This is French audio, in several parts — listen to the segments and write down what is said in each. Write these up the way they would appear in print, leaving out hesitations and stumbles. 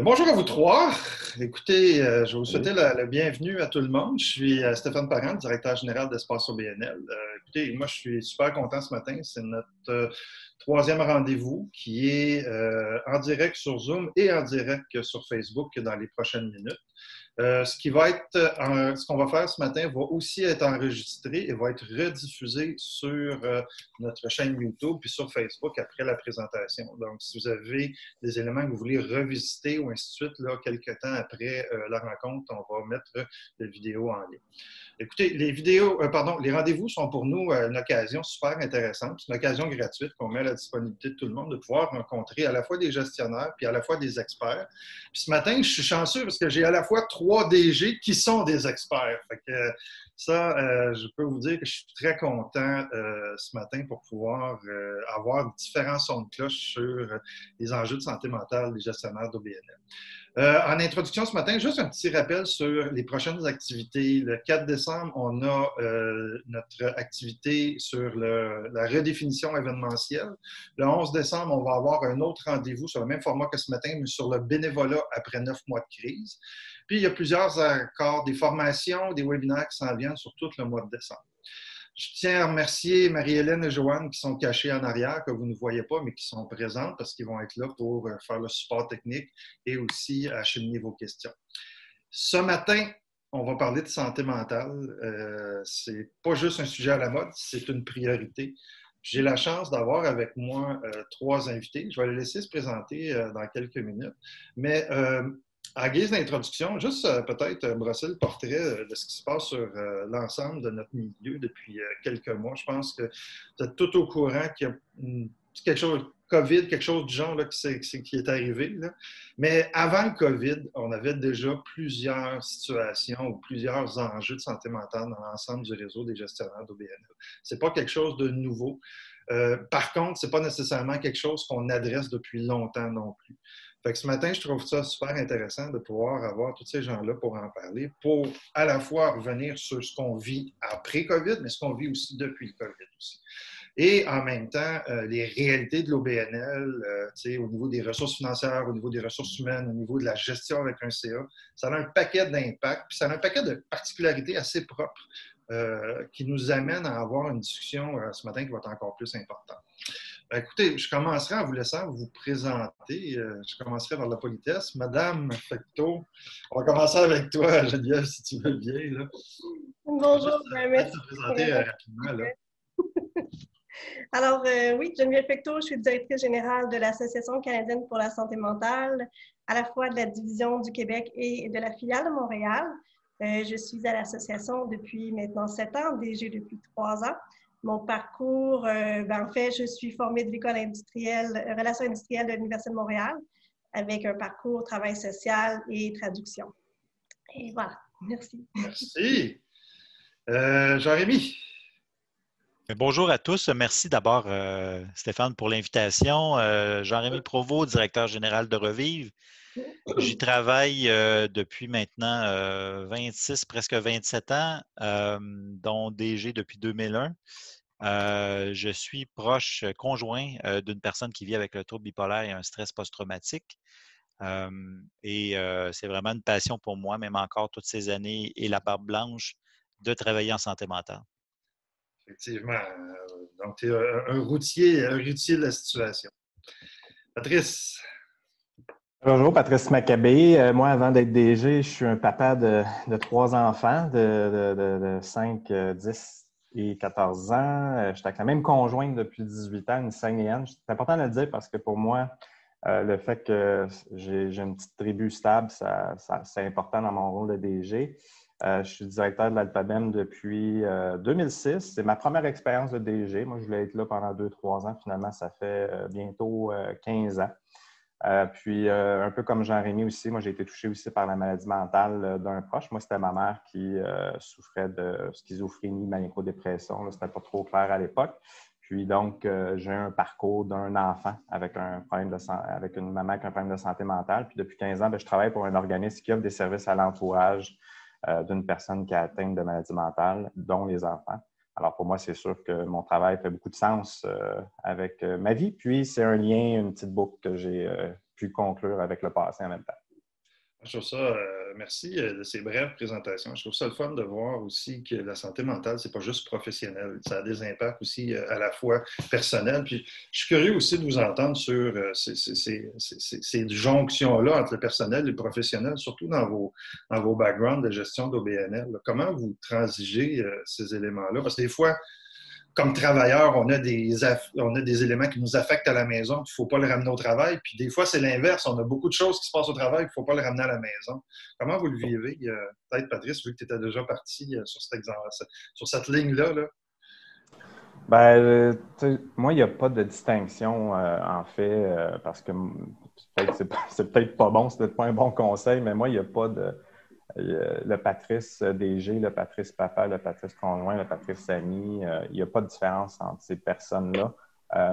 Bonjour à vous trois. Écoutez, je vais vous souhaiter la bienvenue à tout le monde. Je suis Stéphane Parent, directeur général d'Espace OBNL. Écoutez, moi, je suis super content ce matin. C'est notre troisième rendez-vous qui est en direct sur Zoom et en direct sur Facebook dans les prochaines minutes. Ce qu'on va faire ce matin va aussi être enregistré et va être rediffusé sur notre chaîne YouTube puis sur Facebook après la présentation. Donc, si vous avez des éléments que vous voulez revisiter ou ainsi de suite, là, quelques temps après la rencontre, on va mettre la vidéo en ligne. Écoutez, les rendez-vous sont pour nous une occasion super intéressante. C'est une occasion gratuite qu'on met à la disponibilité de tout le monde de pouvoir rencontrer à la fois des gestionnaires puis à la fois des experts. Puis ce matin, je suis chanceux parce que j'ai à la fois trois DG qui sont des experts. Fait que ça, je peux vous dire que je suis très content ce matin pour pouvoir avoir différents sons de cloche sur les enjeux de santé mentale des gestionnaires d'OBNL. En introduction ce matin, juste un petit rappel sur les prochaines activités. Le 4 décembre, on a notre activité sur la redéfinition événementielle. Le 11 décembre, on va avoir un autre rendez-vous sur le même format que ce matin, mais sur le bénévolat après 9 mois de crise. Puis, il y a plusieurs encore des formations, des webinaires qui s'en viennent sur tout le mois de décembre. Je tiens à remercier Marie-Hélène et Joanne qui sont cachées en arrière, que vous ne voyez pas, mais qui sont présentes parce qu'ils vont être là pour faire le support technique et aussi acheminer vos questions. Ce matin, on va parler de santé mentale. C'est pas juste un sujet à la mode, c'est une priorité. J'ai la chance d'avoir avec moi trois invités. Je vais les laisser se présenter dans quelques minutes. Mais en guise d'introduction, juste peut-être brosser le portrait de ce qui se passe sur l'ensemble de notre milieu depuis quelques mois. Je pense que vous êtes tout au courant qu'il y a quelque chose, COVID, quelque chose du genre là, qui est arrivé. Là. Mais avant le COVID, on avait déjà plusieurs situations ou plusieurs enjeux de santé mentale dans l'ensemble du réseau des gestionnaires d'OBNL. Ce n'est pas quelque chose de nouveau. Par contre, ce n'est pas nécessairement quelque chose qu'on adresse depuis longtemps non plus. Fait que ce matin, je trouve ça super intéressant de pouvoir avoir tous ces gens-là pour en parler, pour à la fois revenir sur ce qu'on vit après COVID, mais ce qu'on vit aussi depuis le COVID aussi. Et en même temps, les réalités de l'OBNL, au niveau des ressources financières, au niveau des ressources humaines, au niveau de la gestion avec un CA, ça a un paquet d'impacts, puis ça a un paquet de particularités assez propres qui nous amènent à avoir une discussion ce matin qui va être encore plus importante. Écoutez, je commencerai en vous laissant vous présenter. Je commencerai par la politesse. Madame Fecteau, on va commencer avec toi, Geneviève, si tu veux bien. Là. Bonjour, Juste merci. te présenter rapidement. Là. Alors, oui, Geneviève Fecteau, je suis directrice générale de l'Association canadienne pour la santé mentale, à la fois de la division du Québec et de la filiale de Montréal. Je suis à l'association depuis maintenant 7 ans, DG depuis 3 ans. Mon parcours, en fait, je suis formée de l'École industrielle, relations industrielles de l'Université de Montréal, avec un parcours travail social et traduction. Et voilà, merci. Merci. Jean-Rémy. Bonjour à tous. Merci d'abord, Stéphane, pour l'invitation. Jean-Rémy Provost, directeur général de Revive. J'y travaille depuis maintenant 26, presque 27 ans, dont DG depuis 2001. Je suis proche conjoint d'une personne qui vit avec le trouble bipolaire et un stress post-traumatique. C'est vraiment une passion pour moi, même encore toutes ces années et la barbe blanche, de travailler en santé mentale. Effectivement. Donc, tu es un routier de la situation. Patrice. Bonjour, Patrice Maccabé. Moi, avant d'être DG, je suis un papa de 3 enfants de 5, 10 et 14 ans. Je suis avec la même conjointe depuis 18 ans, une Saguenayenne. C'est important de le dire parce que pour moi, le fait que j'ai une petite tribu stable, c'est important dans mon rôle de DG. Je suis directeur de l'Alphabem depuis 2006. C'est ma première expérience de DG. Moi, je voulais être là pendant 2-3 ans. Finalement, ça fait bientôt 15 ans. Un peu comme Jean-Rémy aussi, moi, j'ai été touché aussi par la maladie mentale d'un proche. Moi, c'était ma mère qui souffrait de schizophrénie, maniaco-dépression. C'était pas trop clair à l'époque. Puis donc, j'ai un parcours d'un enfant avec avec une maman avec un problème de santé mentale. Puis depuis 15 ans, je travaille pour un organisme qui offre des services à l'entourage d'une personne qui est atteinte de maladie mentale, dont les enfants. Alors, pour moi, c'est sûr que mon travail fait beaucoup de sens avec ma vie. Puis, c'est un lien, une petite boucle que j'ai pu conclure avec le passé en même temps. Je trouve ça, merci de ces brèves présentations. Je trouve ça le fun de voir aussi que la santé mentale, c'est pas juste professionnel. Ça a des impacts aussi à la fois personnels. Puis, je suis curieux aussi de vous entendre sur ces jonctions-là entre le personnel et le professionnel, surtout dans vos backgrounds de gestion d'OBNL. Comment vous transigez ces éléments-là? Parce que des fois, comme travailleur, on a des éléments qui nous affectent à la maison, il ne faut pas le ramener au travail. Puis des fois, c'est l'inverse. On a beaucoup de choses qui se passent au travail, il ne faut pas le ramener à la maison. Comment vous le vivez? Peut-être, Patrice, vu que tu étais déjà parti sur cette ligne-là. Là. Ben, moi, il n'y a pas de distinction, en fait, parce que c'est peut-être pas bon, c'est peut-être pas un bon conseil, mais moi, il n'y a pas de... Le Patrice DG, le Patrice papa, le Patrice conjoint, le Patrice ami, il n'y a pas de différence entre ces personnes-là.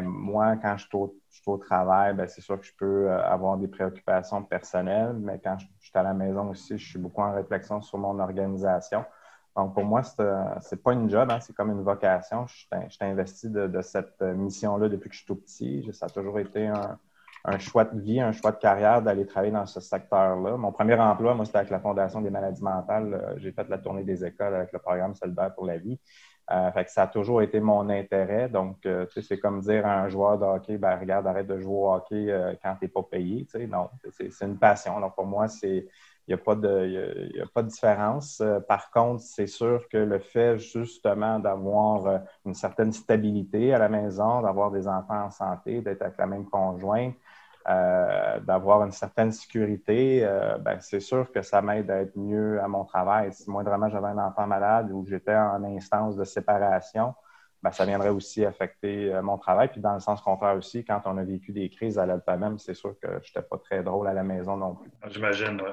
Moi, quand je suis au travail, ben, c'est sûr que je peux avoir des préoccupations personnelles, mais quand je suis à la maison aussi, je suis beaucoup en réflexion sur mon organisation. Donc, pour moi, c'est pas une job, hein, c'est comme une vocation. Je suis investi de cette mission-là depuis que je suis tout petit. Ça a toujours été un choix de vie, un choix de carrière d'aller travailler dans ce secteur-là. Mon premier emploi, moi, c'était avec la Fondation des maladies mentales. J'ai fait la tournée des écoles avec le programme Solidaire pour la vie. Fait que ça a toujours été mon intérêt. Donc, tu sais, c'est comme dire à un joueur de hockey, ben regarde, arrête de jouer au hockey quand tu n'es pas payé. Tu sais, non, c'est une passion. Donc, pour moi, il n'y a pas de différence. Par contre, c'est sûr que le fait justement d'avoir une certaine stabilité à la maison, d'avoir des enfants en santé, d'être avec la même conjointe, d'avoir une certaine sécurité, ben, c'est sûr que ça m'aide à être mieux à mon travail. Si moindrement j'avais un enfant malade ou j'étais en instance de séparation, ben, ça viendrait aussi affecter mon travail. Puis dans le sens contraire aussi, quand on a vécu des crises à l'Alpha-même, c'est sûr que je n'étais pas très drôle à la maison non plus. J'imagine, oui.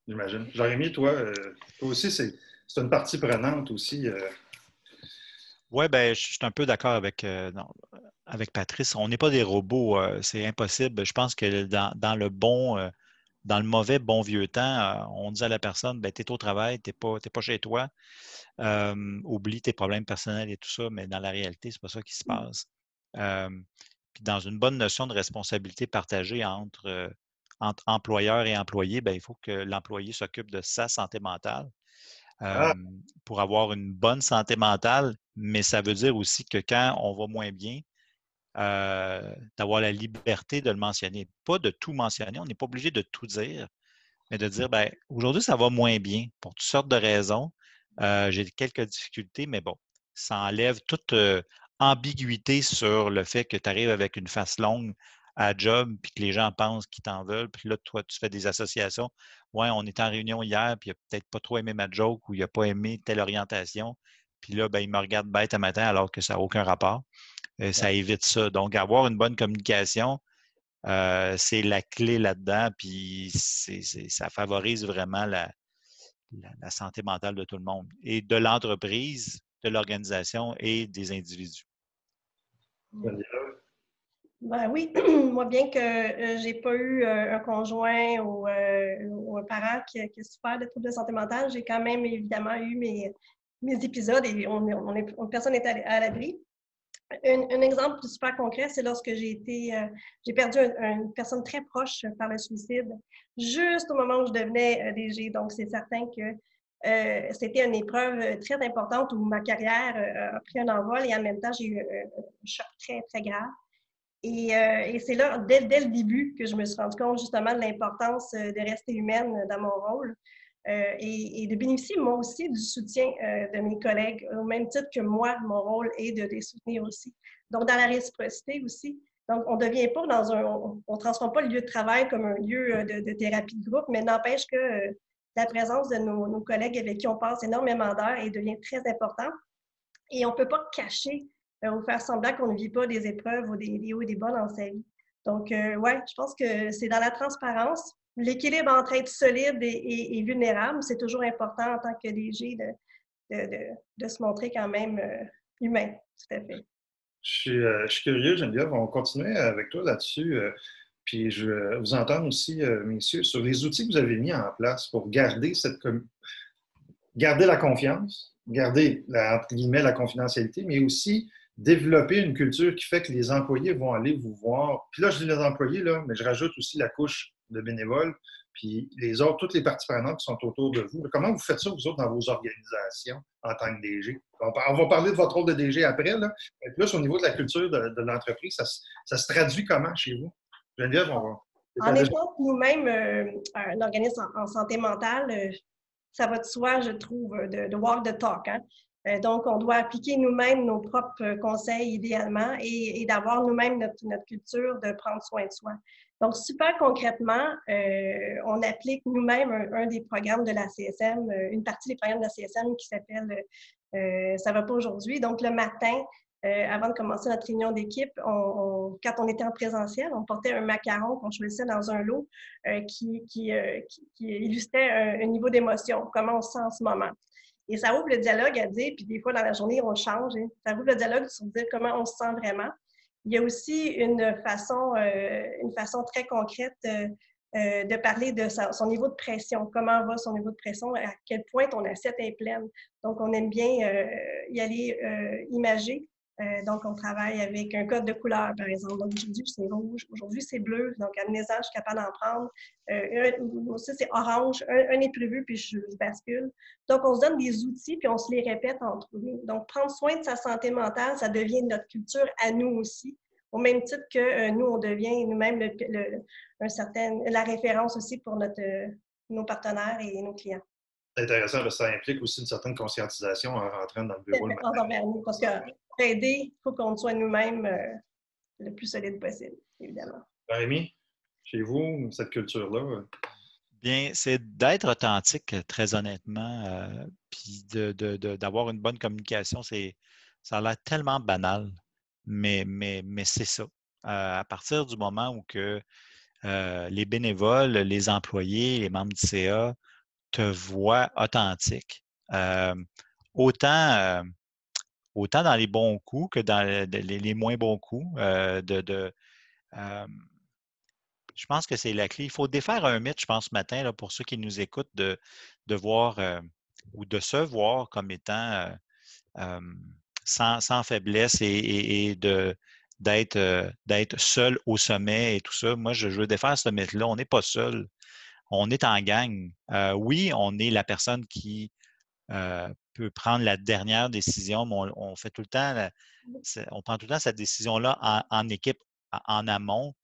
J'imagine. Jérémy, toi aussi, c'est une partie prenante aussi. Oui, ben, je suis un peu d'accord avec Patrice. On n'est pas des robots, c'est impossible. Je pense que dans le mauvais bon vieux temps, on dit à la personne, ben, tu es au travail, tu n'es pas chez toi, oublie tes problèmes personnels et tout ça, mais dans la réalité, c'est pas ça qui se passe. Puis dans une bonne notion de responsabilité partagée entre employeur et employé, ben, il faut que l'employé s'occupe de sa santé mentale Ah, pour avoir une bonne santé mentale, mais ça veut dire aussi que quand on va moins bien, d'avoir la liberté de le mentionner. Pas de tout mentionner, on n'est pas obligé de tout dire, mais de dire, ben, aujourd'hui, ça va moins bien pour toutes sortes de raisons. J'ai quelques difficultés, mais bon, ça enlève toute ambiguïté sur le fait que tu arrives avec une face longue à job, puis que les gens pensent qu'ils t'en veulent, puis là, toi, tu fais des associations. Ouais, on était en réunion hier, puis il n'a peut-être pas trop aimé ma joke ou il n'a pas aimé telle orientation. Puis là, ben, il me regarde bête à matin alors que ça n'a aucun rapport. Ça évite ça. Donc, avoir une bonne communication, c'est la clé là-dedans, puis ça favorise vraiment la santé mentale de tout le monde, et de l'entreprise, de l'organisation et des individus. Ben oui, moi, bien que j'ai pas eu un conjoint ou un parent qui a souffert de troubles de santé mentale, j'ai quand même évidemment eu mes épisodes et personne n'est à l'abri. Un exemple super concret, c'est lorsque j'ai perdu une personne très proche par le suicide, juste au moment où je devenais DG. Donc, c'est certain que c'était une épreuve très importante où ma carrière a pris un envol et en même temps, j'ai eu un choc très, très grave. Et c'est là, dès le début, que je me suis rendu compte justement de l'importance de rester humaine dans mon rôle et de bénéficier moi aussi du soutien de mes collègues, au même titre que moi, mon rôle est de les soutenir aussi. Donc, dans la réciprocité aussi. Donc, on ne devient pas on ne transforme pas le lieu de travail comme un lieu de thérapie de groupe, mais n'empêche que la présence de nos collègues avec qui on passe énormément d'heures et devient très important. Et on ne peut pas cacher ou faire semblant qu'on ne vit pas des épreuves ou des hauts et des bas dans sa vie. Donc, ouais, je pense que c'est dans la transparence. L'équilibre entre être solide et vulnérable, c'est toujours important en tant que DG de se montrer quand même humain, tout à fait. Je suis curieux, Geneviève, on va continuer avec toi là-dessus. Puis je veux vous entendre aussi, messieurs, sur les outils que vous avez mis en place pour garder garder la confiance, garder, entre guillemets, la confidentialité, mais aussi développer une culture qui fait que les employés vont aller vous voir. Puis là, je dis les employés, là, mais je rajoute aussi la couche de bénévoles, puis les autres, toutes les parties prenantes qui sont autour de vous. Comment vous faites ça, vous autres, dans vos organisations en tant que DG? On va parler de votre rôle de DG après, là. Mais plus au niveau de la culture de l'entreprise, ça se traduit comment chez vous? Geneviève, on va... En étant nous-mêmes un organisme en santé mentale, ça va de soi, je trouve, de walk the talk. Hein? Donc, on doit appliquer nous-mêmes nos propres conseils idéalement et d'avoir nous-mêmes notre culture de prendre soin de soi. Donc, super concrètement, on applique nous-mêmes un des programmes de la CSM, une partie des programmes de la CSM qui s'appelle Ça va pas aujourd'hui. Donc, le matin, avant de commencer notre réunion d'équipe, quand on était en présentiel, on portait un macaron qu'on choisissait dans un lot qui illustrait un niveau d'émotion, comment on se sent en ce moment. Et ça ouvre le dialogue à dire, puis des fois dans la journée, on change, hein, ça ouvre le dialogue sur dire comment on se sent vraiment. Il y a aussi une façon très concrète de parler de son niveau de pression, comment va son niveau de pression, à quel point ton assiette est pleine. Donc, on aime bien y aller imager. Donc, on travaille avec un code de couleur, par exemple. Donc, aujourd'hui, c'est rouge. Aujourd'hui, c'est bleu. Donc, amenez-en, je suis capable d'en prendre. Aussi, c'est orange. Un est prévu, puis je bascule. Donc, on se donne des outils, puis on se les répète entre nous. Donc, prendre soin de sa santé mentale, ça devient notre culture à nous aussi. Au même titre que nous, on devient nous-mêmes la référence aussi pour nos partenaires et nos clients. C'est intéressant, parce que ça implique aussi une certaine conscientisation en rentrant dans le bureau le matin. Envers nous, parce que pour aider, il faut qu'on soit nous-mêmes le plus solide possible, évidemment. Rémi, chez vous, cette culture-là? Bien, c'est d'être authentique, très honnêtement, puis d'avoir une bonne communication. Ça a l'air tellement banal, mais c'est ça. À partir du moment où que les bénévoles, les employés, les membres du CA te voient authentique, autant dans les bons coups que dans les moins bons coups, je pense que c'est la clé. Il faut défaire un mythe, je pense, ce matin, là, pour ceux qui nous écoutent, de voir ou de se voir comme étant sans faiblesse et d'être seul au sommet et tout ça. Moi, je veux défaire ce mythe-là. On n'est pas seul. On est en gang. Oui, on est la personne qui peut prendre la dernière décision, mais on fait tout le temps, on prend tout le temps cette décision-là en équipe, en amont.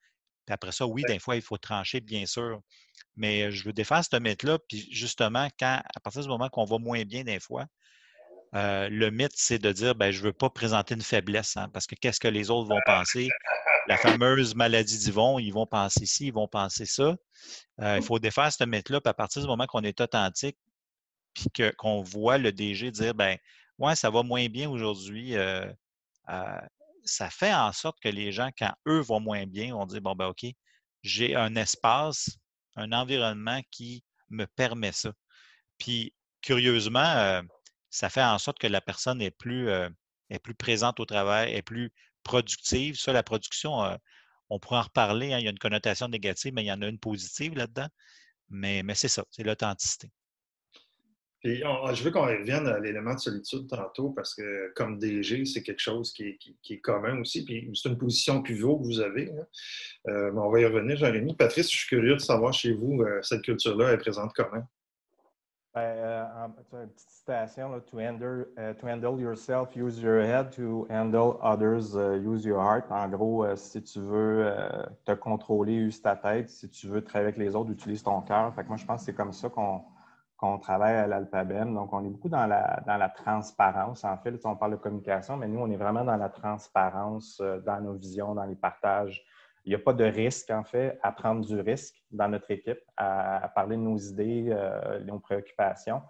Puis après ça, oui, des fois, il faut trancher, bien sûr. Mais je veux défaire ce mythe-là. Puis justement, à partir du moment qu'on va moins bien des fois, le mythe, c'est de dire, ben, je ne veux pas présenter une faiblesse, hein, parce que qu'est-ce que les autres vont penser? La fameuse maladie d'Yvon, ils vont penser ci, ils vont penser ça. Il faut défaire ce mythe-là. Puis à partir du moment qu'on est authentique, puis qu'on voit le DG dire, ben, ouais, ça va moins bien aujourd'hui, ça fait en sorte que les gens, quand eux vont moins bien, vont dire, bon, ben, OK, j'ai un espace, un environnement qui me permet ça. Puis, curieusement, ça fait en sorte que la personne est plus présente au travail, est plus productive. Ça, la production, on pourra en reparler, hein, il y a une connotation négative, mais il y en a une positive là-dedans. Mais c'est ça, c'est l'authenticité. Puis je veux qu'on revienne à l'élément de solitude tantôt, parce que comme DG, c'est quelque chose qui est commun aussi. Puis c'est une position pivot que vous avez. Mais on va y revenir, Jérémy. Patrice, je suis curieux de savoir chez vous, cette culture-là est présente comment? Une petite citation, là, to handle yourself, use your head. To handle others, use your heart. En gros, si tu veux te contrôler, use ta tête. Si tu veux travailler avec les autres, utilise ton cœur. Fait que moi, je pense que c'est comme ça qu'on travaille à l'Alphabem. Donc, on est beaucoup dans la transparence. En fait, là, on parle de communication, mais nous, on est vraiment dans la transparence, dans nos visions, dans les partages. Il n'y a pas de risque, en fait, à prendre du risque dans notre équipe, à parler de nos idées, nos préoccupations.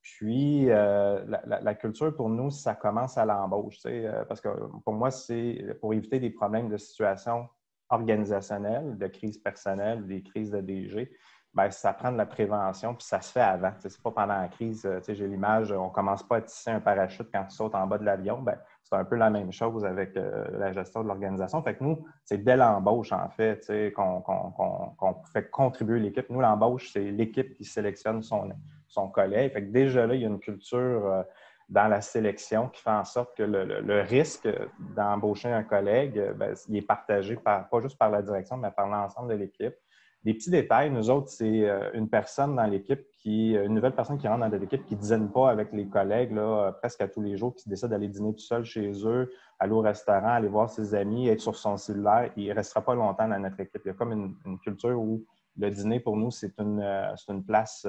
Puis, la culture, pour nous, ça commence à l'embauche. Parce que pour moi, c'est pour éviter des problèmes de situation organisationnelle, de crise personnelle, des crises de DG. Bien, ça prend de la prévention, puis ça se fait avant. C'est pas pendant la crise. J'ai l'image, on ne commence pas à tisser un parachute quand tu sautes en bas de l'avion. Bien, c'est un peu la même chose avec la gestion de l'organisation. Fait que nous, c'est dès l'embauche, en fait, qu'on fait contribuer l'équipe. Nous, l'embauche, c'est l'équipe qui sélectionne son collègue. Fait que déjà là, il y a une culture dans la sélection qui fait en sorte que le risque d'embaucher un collègue, il est partagé pas juste par la direction, mais par l'ensemble de l'équipe. Des petits détails, nous autres, c'est une personne dans l'équipe une nouvelle personne qui rentre dans l'équipe qui ne dîne pas avec les collègues là, presque à tous les jours, qui décide d'aller dîner tout seul chez eux, aller au restaurant, aller voir ses amis, être sur son cellulaire. Il ne restera pas longtemps dans notre équipe. Il y a comme une culture où le dîner, pour nous, c'est une place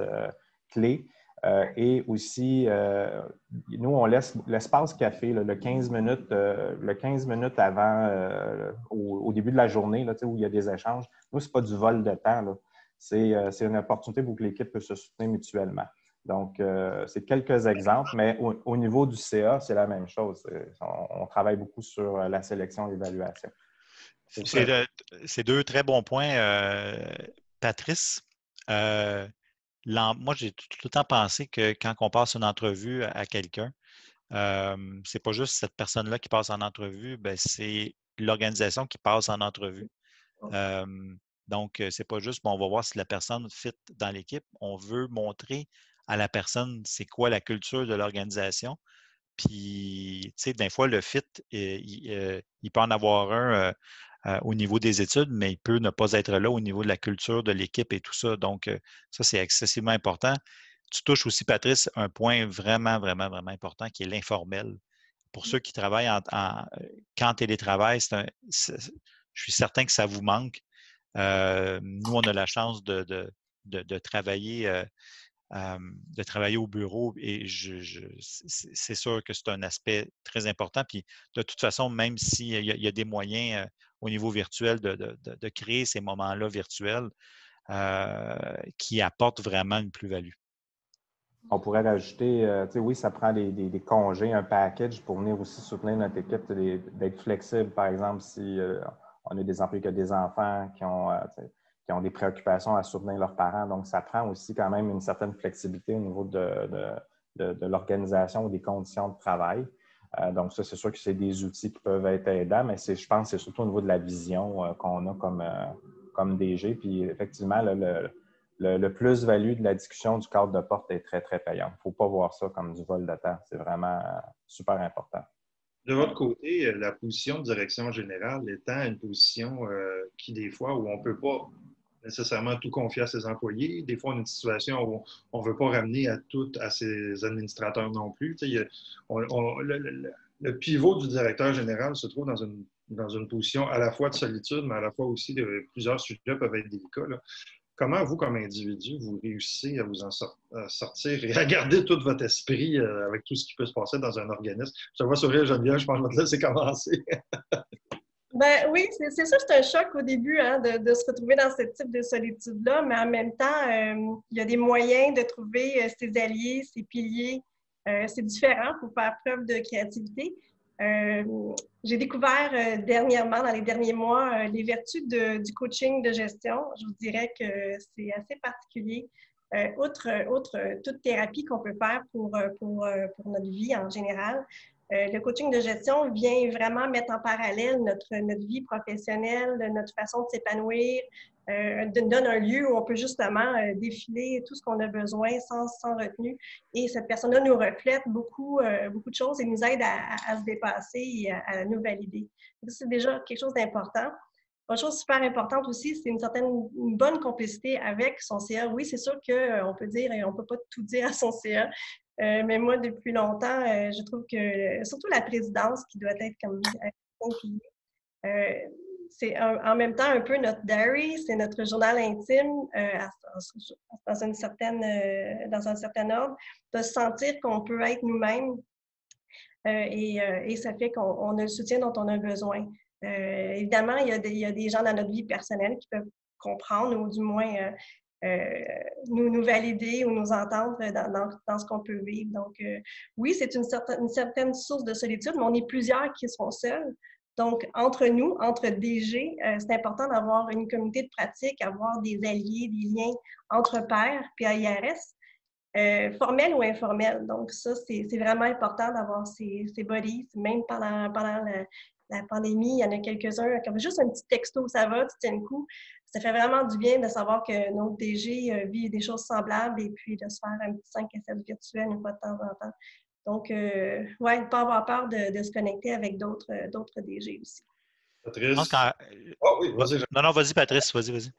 clé. Et aussi, nous, on laisse l'espace café, là, le 15 minutes avant, au début de la journée, là, où il y a des échanges. Nous, ce n'est pas du vol de temps, là. C'est une opportunité pour que l'équipe puisse se soutenir mutuellement. Donc, c'est quelques exemples, mais au niveau du CA, c'est la même chose. On travaille beaucoup sur la sélection et l'évaluation. C'est deux très bons points, Patrice. Moi, j'ai tout le temps pensé que quand on passe une entrevue à quelqu'un, c'est pas juste cette personne-là qui passe en entrevue, c'est l'organisation qui passe en entrevue. Donc, c'est pas juste, on va voir si la personne fit dans l'équipe. On veut montrer à la personne c'est quoi la culture de l'organisation. Puis, tu sais, des fois, le fit, il peut en avoir un au niveau des études, mais il peut ne pas être là au niveau de la culture de l'équipe et tout ça. Donc, ça, c'est excessivement important. Tu touches aussi, Patrice, un vraiment, vraiment, vraiment important qui est l'informel. Pour ceux qui travaillent qu'en télétravail, je suis certain que ça vous manque. Nous, on a la chance de travailler au bureau et c'est sûr que c'est un aspect très important. Puis de toute façon, même s'il y a des moyens au niveau virtuel de créer ces moments-là virtuels qui apportent vraiment une plus-value. On pourrait rajouter, oui, ça prend des congés, un package pour venir aussi soutenir notre équipe, d'être flexible. Par exemple, si on a des employés qui ont des enfants qui ont des préoccupations à soutenir leurs parents. Donc, ça prend aussi quand même une certaine flexibilité au niveau de l'organisation ou des conditions de travail. Donc, ça, c'est sûr que c'est des outils qui peuvent être aidants, mais je pense que c'est surtout au niveau de la vision qu'on a comme DG. Puis, effectivement, le plus-value de la discussion du cadre de porte est très, très payant. Il ne faut pas voir ça comme du vol de temps. C'est vraiment super important. De votre côté, la position de direction générale étant une position qui, des fois, où on ne peut pas nécessairement tout confier à ses employés. Des fois, on a une situation où on ne veut pas ramener à ses administrateurs non plus. Le pivot du directeur général se trouve dans une position à la fois de solitude, mais à la fois aussi de plusieurs sujets peuvent être délicats. Là. Comment vous, comme individu, vous réussissez à vous en sortir et à garder tout votre esprit avec tout ce qui peut se passer dans un organisme? Je te vois sourire, Geneviève, je pense que je vais te laisser commencer. Ben oui, c'est sûr que c'est un choc au début de se retrouver dans ce type de solitude-là, mais en même temps, il y a des moyens de trouver ses alliés, ses piliers. C'est différent, il faut faire preuve de créativité. J'ai découvert dernièrement, dans les derniers mois, les vertus du coaching de gestion. Je vous dirais que c'est assez particulier. Outre toute thérapie qu'on peut faire pour notre vie en général, le coaching de gestion vient vraiment mettre en parallèle notre vie professionnelle, notre façon de s'épanouir, donne un lieu où on peut justement défiler tout ce qu'on a besoin sans retenue. Et cette personne-là nous reflète beaucoup de choses et nous aide à se dépasser et à nous valider. C'est déjà quelque chose d'important. Une chose super importante aussi, c'est une bonne complicité avec son CA. Oui, c'est sûr qu'on peut dire et on ne peut pas tout dire à son CA, mais moi, depuis longtemps, je trouve que surtout la présidence qui doit être comme c'est en même temps un peu notre diary, c'est notre journal intime dans un certain ordre, de se sentir qu'on peut être nous-mêmes et ça fait qu'on a le soutien dont on a besoin. Évidemment, il y a des gens dans notre vie personnelle qui peuvent comprendre ou du moins nous valider ou nous entendre dans ce qu'on peut vivre. Donc, oui, c'est une certaine source de solitude, mais on est plusieurs qui sont seuls. Donc, entre nous, entre DG, c'est important d'avoir une communauté de pratique, avoir des alliés, des liens entre pairs, puis à IRS, formels ou informels. Donc, ça, c'est vraiment important d'avoir ces buddies. Même pendant la pandémie, il y en a quelques-uns, comme juste un petit texto, ça va, tu tiens le coup. Ça fait vraiment du bien de savoir que notre DG vit des choses semblables et puis de se faire un petit 5 à 7 virtuel une fois de temps en temps. Donc, ouais, ne pas avoir peur de se connecter avec d'autres DG aussi. Patrice? Oh oui, vas-y. Non, vas-y, Patrice, vas-y.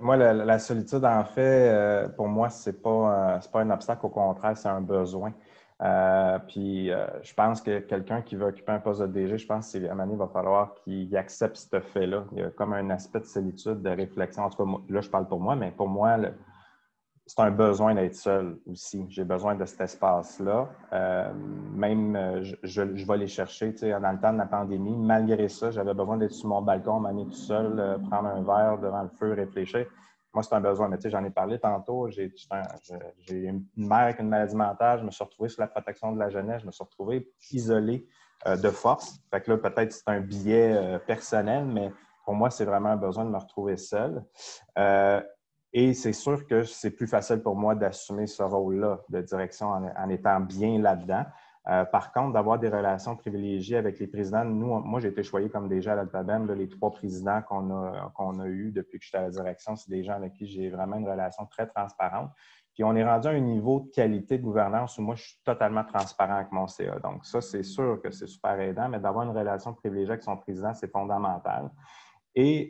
Moi, la solitude, en fait, pour moi, c'est pas un obstacle, au contraire, c'est un besoin. Je pense que quelqu'un qui veut occuper un poste de DG, je pense qu'à un moment donné, il va falloir qu'il accepte ce fait-là. Il y a comme un aspect de solitude, de réflexion. En tout cas, là, je parle pour moi, mais pour moi, c'est un besoin d'être seul aussi. J'ai besoin de cet espace-là. Je vais aller chercher, tu sais, dans le temps de la pandémie. Malgré ça, j'avais besoin d'être sur mon balcon, m'amener tout seul, prendre un verre devant le feu, réfléchir. Moi, c'est un besoin. Mais tu sais, j'en ai parlé tantôt. J'ai une mère avec une maladie mentale. Je me suis retrouvé sur la protection de la jeunesse. Je me suis retrouvé isolé de force. Fait que là, peut-être c'est un biais personnel, mais pour moi, c'est vraiment un besoin de me retrouver seul. Et c'est sûr que c'est plus facile pour moi d'assumer ce rôle-là de direction en étant bien là-dedans. Par contre, d'avoir des relations privilégiées avec les présidents, moi, j'ai été choyé comme déjà à l'Alphabet. Les 3 présidents qu'on a eus depuis que j'étais à la direction, c'est des gens avec qui j'ai vraiment une relation très transparente. Puis on est rendu à un niveau de qualité de gouvernance où moi, je suis totalement transparent avec mon CA. Donc ça, c'est sûr que c'est super aidant, mais d'avoir une relation privilégiée avec son président, c'est fondamental. Et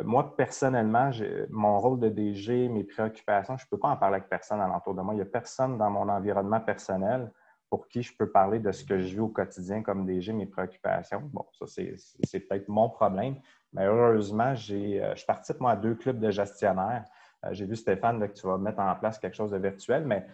moi, personnellement, mon rôle de DG, mes préoccupations, je ne peux pas en parler avec personne alentour de moi. Il n'y a personne dans mon environnement personnel pour qui je peux parler de ce que je vis au quotidien comme DG, mes préoccupations. Bon, ça, c'est peut-être mon problème. Mais heureusement, je participe, moi, à 2 clubs de gestionnaires. J'ai vu, Stéphane, là, que tu vas mettre en place quelque chose de virtuel, mais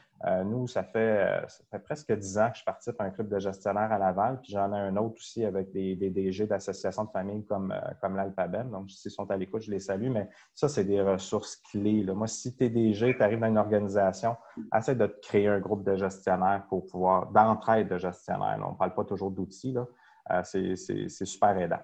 nous, ça fait presque 10 ans que je participe à un club de gestionnaires à Laval, puis j'en ai un autre aussi avec des DG d'associations de famille comme l'Alphabet. Donc, s'ils sont à l'écoute, je les salue, mais ça, c'est des ressources clés, là. Moi, si tu es DG, tu arrives dans une organisation, essaie de te créer un groupe de gestionnaires pour pouvoir, d'entraide de gestionnaires. Là. On ne parle pas toujours d'outils, là. C'est super aidant.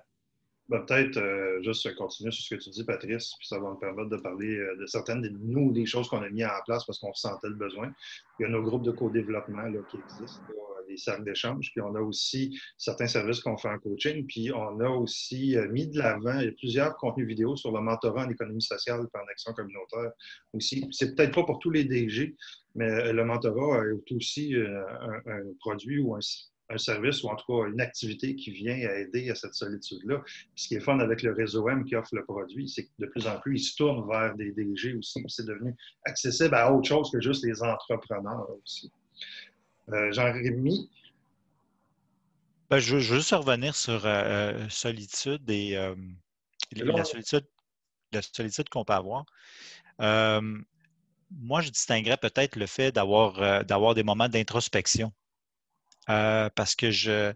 Peut-être juste continuer sur ce que tu dis, Patrice, puis ça va me permettre de parler de certaines des choses qu'on a mis en place parce qu'on ressentait le besoin. Il y a nos groupes de co-développement là, qui existent, là, des cercles d'échange, puis on a aussi certains services qu'on fait en coaching, puis on a aussi mis de l'avant, il y a plusieurs contenus vidéo sur le mentorat en économie sociale et en action communautaire aussi. C'est peut-être pas pour tous les DG, mais le mentorat est aussi un produit ou un service ou en tout cas une activité qui vient à aider à cette solitude-là. Puis ce qui est fun avec le réseau M qui offre le produit, c'est que de plus en plus, ils se tournent vers des DG aussi. C'est devenu accessible à autre chose que juste les entrepreneurs aussi. Jean-Rémy? Je veux juste revenir sur solitude et la solitude qu'on peut avoir. Moi, je distinguerais peut-être le fait d'avoir des moments d'introspection. Parce que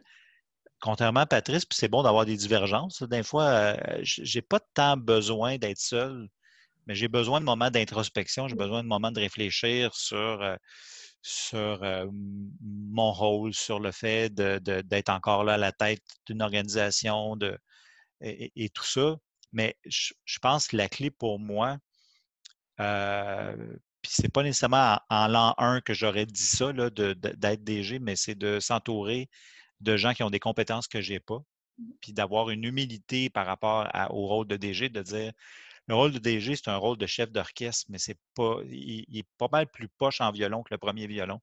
contrairement à Patrice, puis c'est bon d'avoir des divergences. Des fois, j'ai pas tant besoin d'être seul, mais j'ai besoin de moments d'introspection, j'ai besoin de moments de réfléchir sur mon rôle, sur le fait d'être encore là à la tête d'une organisation et tout ça. Mais je pense que la clé pour moi, puis c'est pas nécessairement en l'an 1 que j'aurais dit ça, là, d'être DG, mais c'est de s'entourer de gens qui ont des compétences que je n'ai pas, puis d'avoir une humilité par rapport au rôle de DG, de dire le rôle de DG, c'est un rôle de chef d'orchestre, mais c'est pas, il est pas mal plus poche en violon que le premier violon.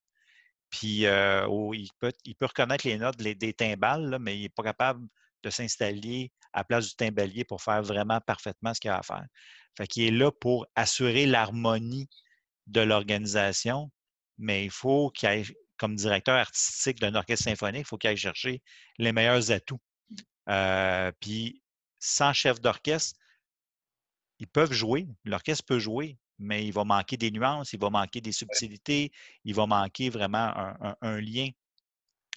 Puis il peut reconnaître les notes des timbales, là, mais il n'est pas capable de s'installer à la place du timbalier pour faire vraiment parfaitement ce qu'il a à faire. Fait qu'il est là pour assurer l'harmonie de l'organisation, mais il faut qu'il aille, comme directeur artistique d'un orchestre symphonique, il faut qu'il aille chercher les meilleurs atouts. Puis sans chef d'orchestre, ils peuvent jouer, l'orchestre peut jouer, mais il va manquer des nuances, il va manquer des subtilités, il va manquer vraiment un lien.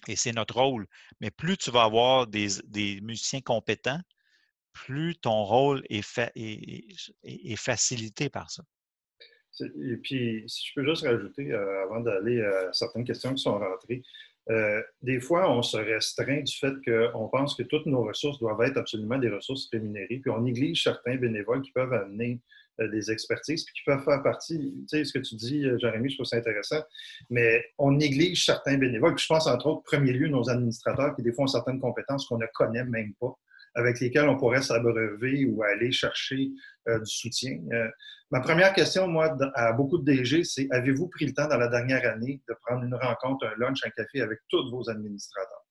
Et c'est notre rôle. Mais plus tu vas avoir des musiciens compétents, plus ton rôle est facilité par ça. Et puis, si je peux juste rajouter, avant d'aller à certaines questions qui sont rentrées, des fois, on se restreint du fait qu'on pense que toutes nos ressources doivent être absolument des ressources rémunérées, puis on néglige certains bénévoles qui peuvent amener des expertises, puis qui peuvent faire partie, tu sais, ce que tu dis, Jérémy, je trouve ça intéressant, mais on néglige certains bénévoles, puis je pense entre autres, premier lieu, nos administrateurs qui des fois ont certaines compétences qu'on ne connaît même pas. avec lesquels on pourrait s'abreuver ou aller chercher du soutien. Ma première question, moi, à beaucoup de DG, c'est avez-vous pris le temps dans la dernière année de prendre une rencontre, un lunch, un café avec tous vos administrateurs?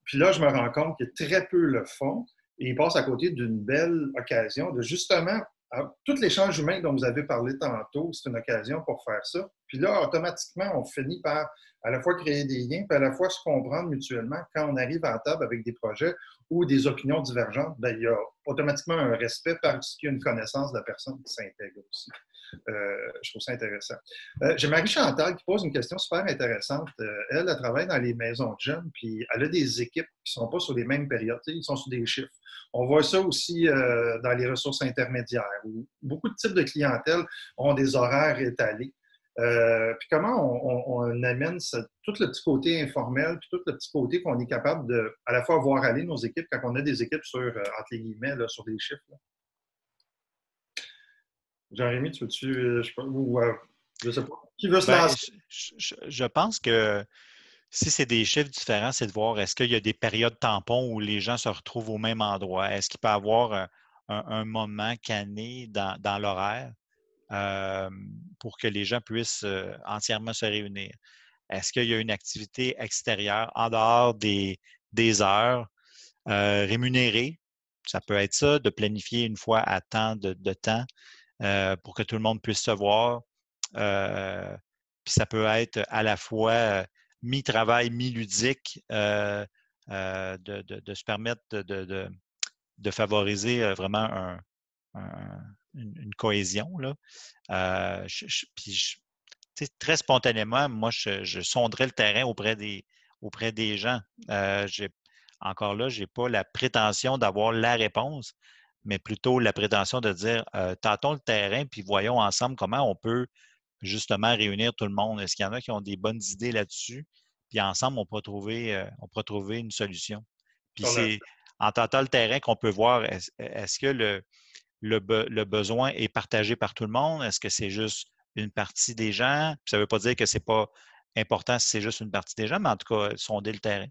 Puis là, je me rends compte que très peu le font et ils passent à côté d'une belle occasion de justement, tout l'échange humain dont vous avez parlé tantôt, c'est une occasion pour faire ça. Puis là, automatiquement, on finit par à la fois créer des liens, puis à la fois se comprendre mutuellement. Quand on arrive à la table avec des projets ou des opinions divergentes, bien, il y a automatiquement un respect parce qu'il y a une connaissance de la personne qui s'intègre aussi. Je trouve ça intéressant. J'ai Marie-Chantal qui pose une question super intéressante. Elle travaille dans les maisons de jeunes, puis elle a des équipes qui ne sont pas sur les mêmes périodes, ils sont sur des chiffres. On voit ça aussi dans les ressources intermédiaires, où beaucoup de types de clientèle ont des horaires étalés. Puis comment on amène tout le petit côté informel, puis tout le petit côté qu'on est capable de à la fois voir aller nos équipes quand on a des équipes sur, entre les guillemets, là, sur des chiffres. Là. Jean-Rémy, tu veux-tu, je sais pas, qui veut se lancer? Je pense que si c'est des chiffres différents, c'est de voir est-ce qu'il y a des périodes tampons où les gens se retrouvent au même endroit? Est-ce qu'il peut y avoir un moment canné dans l'horaire pour que les gens puissent entièrement se réunir? Est-ce qu'il y a une activité extérieure en dehors des heures rémunérées? Ça peut être ça, de planifier une fois à temps de temps pour que tout le monde puisse se voir. Puis ça peut être à la fois mi-travail, mi-ludique, de se permettre de favoriser vraiment une cohésion. Là. Puis très spontanément, moi, je sonderais le terrain auprès des gens. Encore là, je n'ai pas la prétention d'avoir la réponse, mais plutôt la prétention de dire tâtons le terrain, puis voyons ensemble comment on peut justement réunir tout le monde. Est-ce qu'il y en a qui ont des bonnes idées là-dessus? Puis ensemble, on pourra trouver une solution. Puis c'est en tâtant le terrain qu'on peut voir est-ce que le besoin est partagé par tout le monde? Est-ce que c'est juste une partie des gens? Puis ça ne veut pas dire que ce n'est pas important si c'est juste une partie des gens, mais en tout cas, sonder le terrain.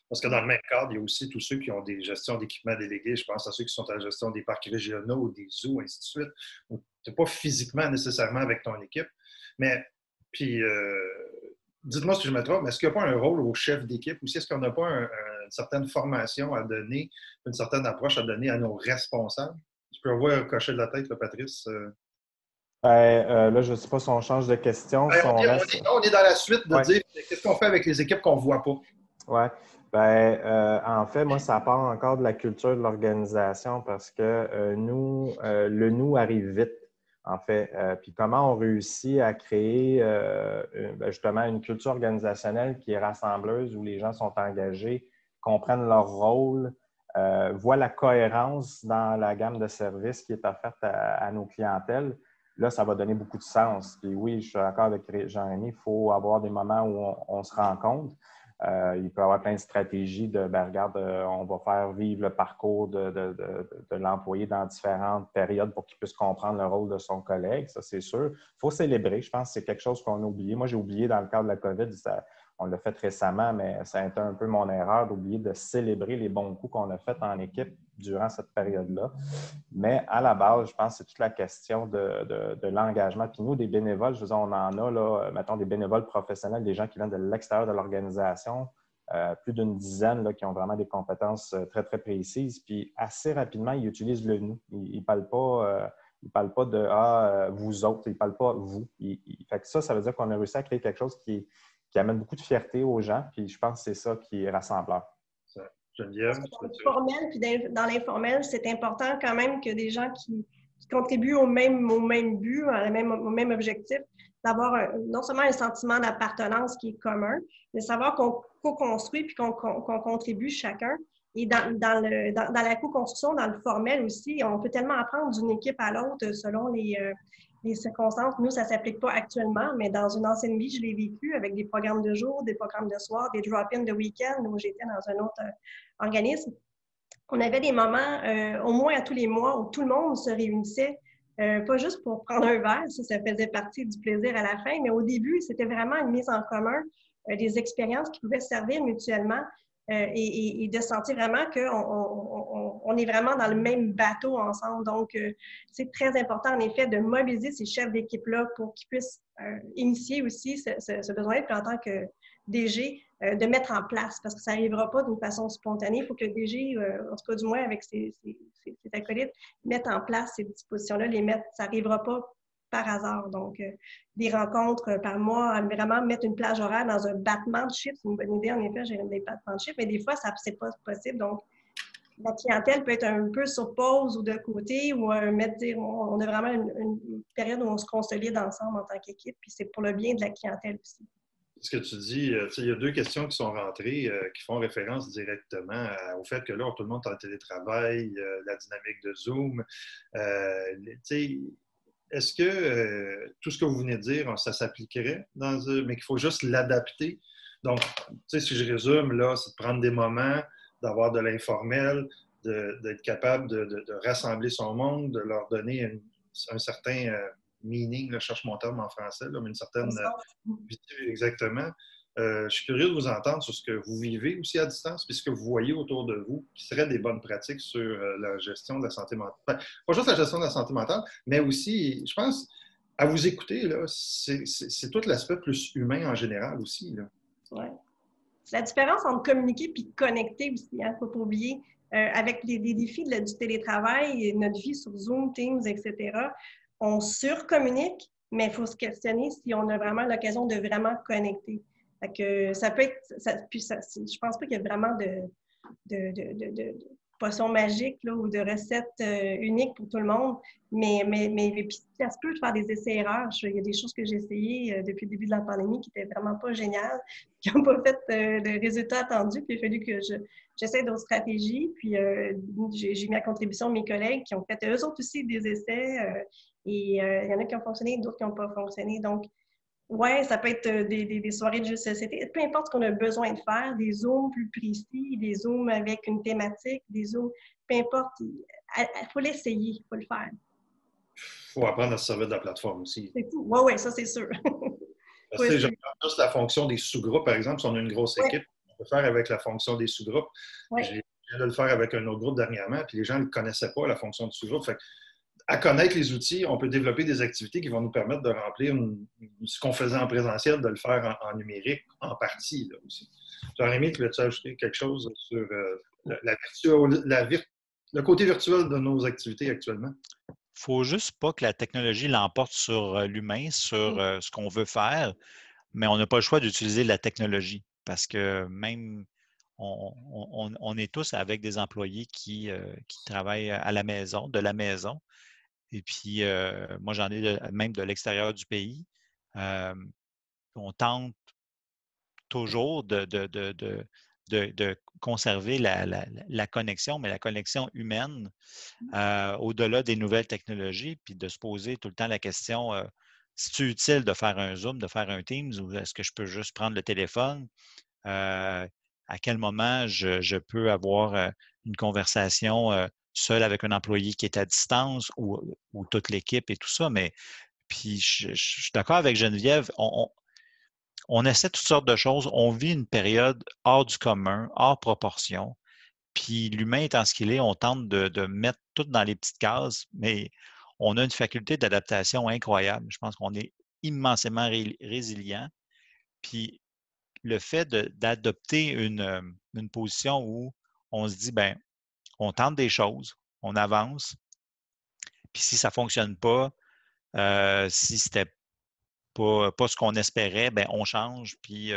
Parce que dans le même cadre, il y a aussi tous ceux qui ont des gestions d'équipements délégués. Je pense à ceux qui sont à la gestion des parcs régionaux, des zoos, ainsi de suite. Tu n'es pas physiquement nécessairement avec ton équipe. Mais, puis, dites-moi si je me trompe, mais est-ce qu'il n'y a pas un rôle au chef d'équipe aussi? Est-ce qu'on n'a pas une certaine formation à donner, une certaine approche à donner à nos responsables? Tu peux avoir coché de la tête, là, Patrice. Là, je ne sais pas si on change de question. Ben, on est dans la suite de dire qu'est-ce qu'on fait avec les équipes qu'on ne voit pas. Oui. En fait, moi, ça part encore de la culture de l'organisation parce que le nous arrive vite, en fait. Puis comment on réussit à créer justement une culture organisationnelle qui est rassembleuse, où les gens sont engagés, comprennent leur rôle, voient la cohérence dans la gamme de services qui est offerte à nos clientèles. Là, ça va donner beaucoup de sens. Puis oui, je suis d'accord avec Jean-Rémy, il faut avoir des moments où on se rencontre. Il peut y avoir plein de stratégies regarde, on va faire vivre le parcours de l'employé dans différentes périodes pour qu'il puisse comprendre le rôle de son collègue, ça c'est sûr. Il faut célébrer, je pense que c'est quelque chose qu'on a oublié. Moi, j'ai oublié dans le cadre de la COVID, on l'a fait récemment, mais ça a été un peu mon erreur d'oublier de célébrer les bons coups qu'on a faits en équipe durant cette période-là. Mais à la base, je pense que c'est toute la question de l'engagement. Puis nous, des bénévoles, je veux dire, on en a, là, mettons, des bénévoles professionnels, des gens qui viennent de l'extérieur de l'organisation, plus d'une dizaine là, qui ont vraiment des compétences très, très précises. Puis assez rapidement, ils utilisent le « nous ». Ils ne parlent pas de « vous autres », ils ne parlent pas « vous ». Fait que ça veut dire qu'on a réussi à créer quelque chose qui amène beaucoup de fierté aux gens. Puis je pense que c'est ça qui est rassembleur. Geneviève. Dans le formel puis dans l'informel, c'est important quand même que des gens qui contribuent au même but, au même objectif, d'avoir non seulement un sentiment d'appartenance qui est commun, mais savoir qu'on co-construit puis qu'on contribue chacun. Et dans la co-construction, dans le formel aussi, on peut tellement apprendre d'une équipe à l'autre selon les circonstances. Nous, ça ne s'applique pas actuellement, mais dans une ancienne vie, je l'ai vécu avec des programmes de jour, des programmes de soir, des drop-in de week-end où j'étais dans un autre organisme. On avait des moments, au moins à tous les mois, où tout le monde se réunissait, pas juste pour prendre un verre, ça faisait partie du plaisir à la fin, mais au début, c'était vraiment une mise en commun des expériences qui pouvaient se servir mutuellement. et de sentir vraiment qu'on est vraiment dans le même bateau ensemble. Donc, c'est très important, en effet, de mobiliser ces chefs d'équipe-là pour qu'ils puissent initier aussi ce besoin-là. Puis en tant que DG, de mettre en place, parce que ça n'arrivera pas d'une façon spontanée. Il faut que le DG, en tout cas du moins avec ses acolytes, mette en place ces dispositions-là, ça n'arrivera pas par hasard. Donc, des rencontres par mois, vraiment mettre une plage horaire dans un battement de chiffres, c'est une bonne idée, en effet, j'ai des battements de chiffres, mais des fois, c'est pas possible. Donc, la clientèle peut être un peu sur pause ou de côté, ou dire, on a vraiment une période où on se consolide ensemble en tant qu'équipe, puis c'est pour le bien de la clientèle aussi. Ce que tu dis, il y a deux questions qui sont rentrées qui font référence directement au fait que là, tout le monde est en télétravail, la dynamique de Zoom. Est-ce que tout ce que vous venez de dire, ça s'appliquerait, mais qu'il faut juste l'adapter? Donc, si je résume, là, c'est de prendre des moments, d'avoir de l'informel, d'être capable de rassembler son monde, de leur donner un certain meaning, je cherche mon terme en français, là, mais une certaine exactement. Je suis curieux de vous entendre sur ce que vous vivez aussi à distance, puis ce que vous voyez autour de vous, qui seraient des bonnes pratiques sur la gestion de la santé mentale. Pas juste la gestion de la santé mentale, mais aussi, je pense, à vous écouter, c'est tout l'aspect plus humain en général aussi. Oui. La différence entre communiquer et connecter aussi, il ne faut pas oublier. Avec les défis du télétravail, et notre vie sur Zoom, Teams, etc., on surcommunique, mais il faut se questionner si on a vraiment l'occasion de vraiment connecter. Fait que ça peut être... je pense pas qu'il y a vraiment de potion magique là, ou de recette unique pour tout le monde, mais puis, ça se peut de faire des essais-erreurs. Il y a des choses que j'ai essayées depuis le début de la pandémie qui n'étaient vraiment pas géniales, qui n'ont pas fait de résultats attendus, puis il a fallu que j'essaie d'autres stratégies, puis j'ai mis à contribution mes collègues qui ont fait eux autres aussi des essais, et il y en a qui ont fonctionné, d'autres qui n'ont pas fonctionné. Donc, oui, ça peut être des soirées de jeux de société. Peu importe ce qu'on a besoin de faire, des zooms plus précis, des zooms avec une thématique, des zooms, peu importe. Il faut l'essayer, il faut le faire. Il faut apprendre à se servir de la plateforme aussi. C'est tout. Oui, ça, c'est sûr. Parce que j'aime juste la fonction des sous-groupes, par exemple, si on a une grosse équipe, on peut faire avec la fonction des sous-groupes. Je viens de le faire avec un autre groupe dernièrement, puis les gens ne connaissaient pas la fonction du sous-groupe. Fait à connaître les outils, on peut développer des activités qui vont nous permettre de remplir ce qu'on faisait en présentiel, de le faire en numérique en partie là, aussi. Jean-Rémy, tu veux-tu ajouter quelque chose sur le côté virtuel de nos activités actuellement? Il ne faut juste pas que la technologie l'emporte sur l'humain, sur ce qu'on veut faire, mais on n'a pas le choix d'utiliser la technologie parce que même on est tous avec des employés qui travaillent à la maison, de la maison. Et puis, moi, j'en ai même de l'extérieur du pays. On tente toujours de conserver la connexion, mais la connexion humaine au-delà des nouvelles technologies, puis de se poser tout le temps la question, c'est utile de faire un Zoom, de faire un Teams, ou est-ce que je peux juste prendre le téléphone? À quel moment je peux avoir une conversation seul avec un employé qui est à distance ou toute l'équipe et tout ça. Mais puis je suis d'accord avec Geneviève, on essaie toutes sortes de choses. On vit une période hors du commun, hors proportion. Puis l'humain étant ce qu'il est, on tente de mettre tout dans les petites cases, mais on a une faculté d'adaptation incroyable. Je pense qu'on est immensément résilient. Puis le fait d'adopter une position où on se dit, ben, on tente des choses, on avance, puis si ça ne fonctionne pas, si c'était pas ce qu'on espérait, ben, on change, puis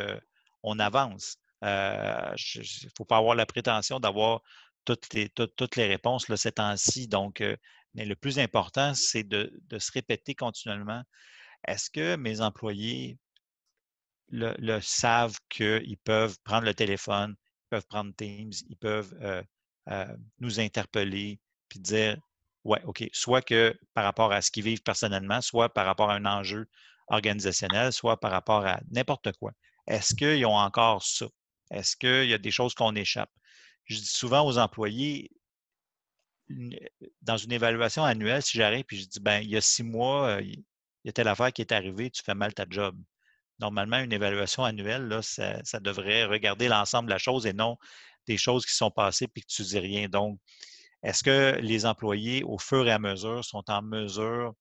on avance. Il ne faut pas avoir la prétention d'avoir toutes les réponses là, ces temps-ci. Donc, mais le plus important, c'est de se répéter continuellement. Est-ce que mes employés le savent qu'ils peuvent prendre le téléphone, ils peuvent prendre Teams, ils peuvent nous interpeller puis dire ouais, OK, soit que par rapport à ce qu'ils vivent personnellement, soit par rapport à un enjeu organisationnel, soit par rapport à n'importe quoi. Est-ce qu'ils ont encore ça? Est-ce qu'il y a des choses qu'on échappe? Je dis souvent aux employés, dans une évaluation annuelle, si j'arrive et je dis ben il y a 6 mois, il y a telle affaire qui est arrivée, tu fais mal ta job. normalement, une évaluation annuelle, là, ça devrait regarder l'ensemble de la chose et non des choses qui sont passées puis que tu ne dis rien. Donc, est-ce que les employés, au fur et à mesure, sont en mesure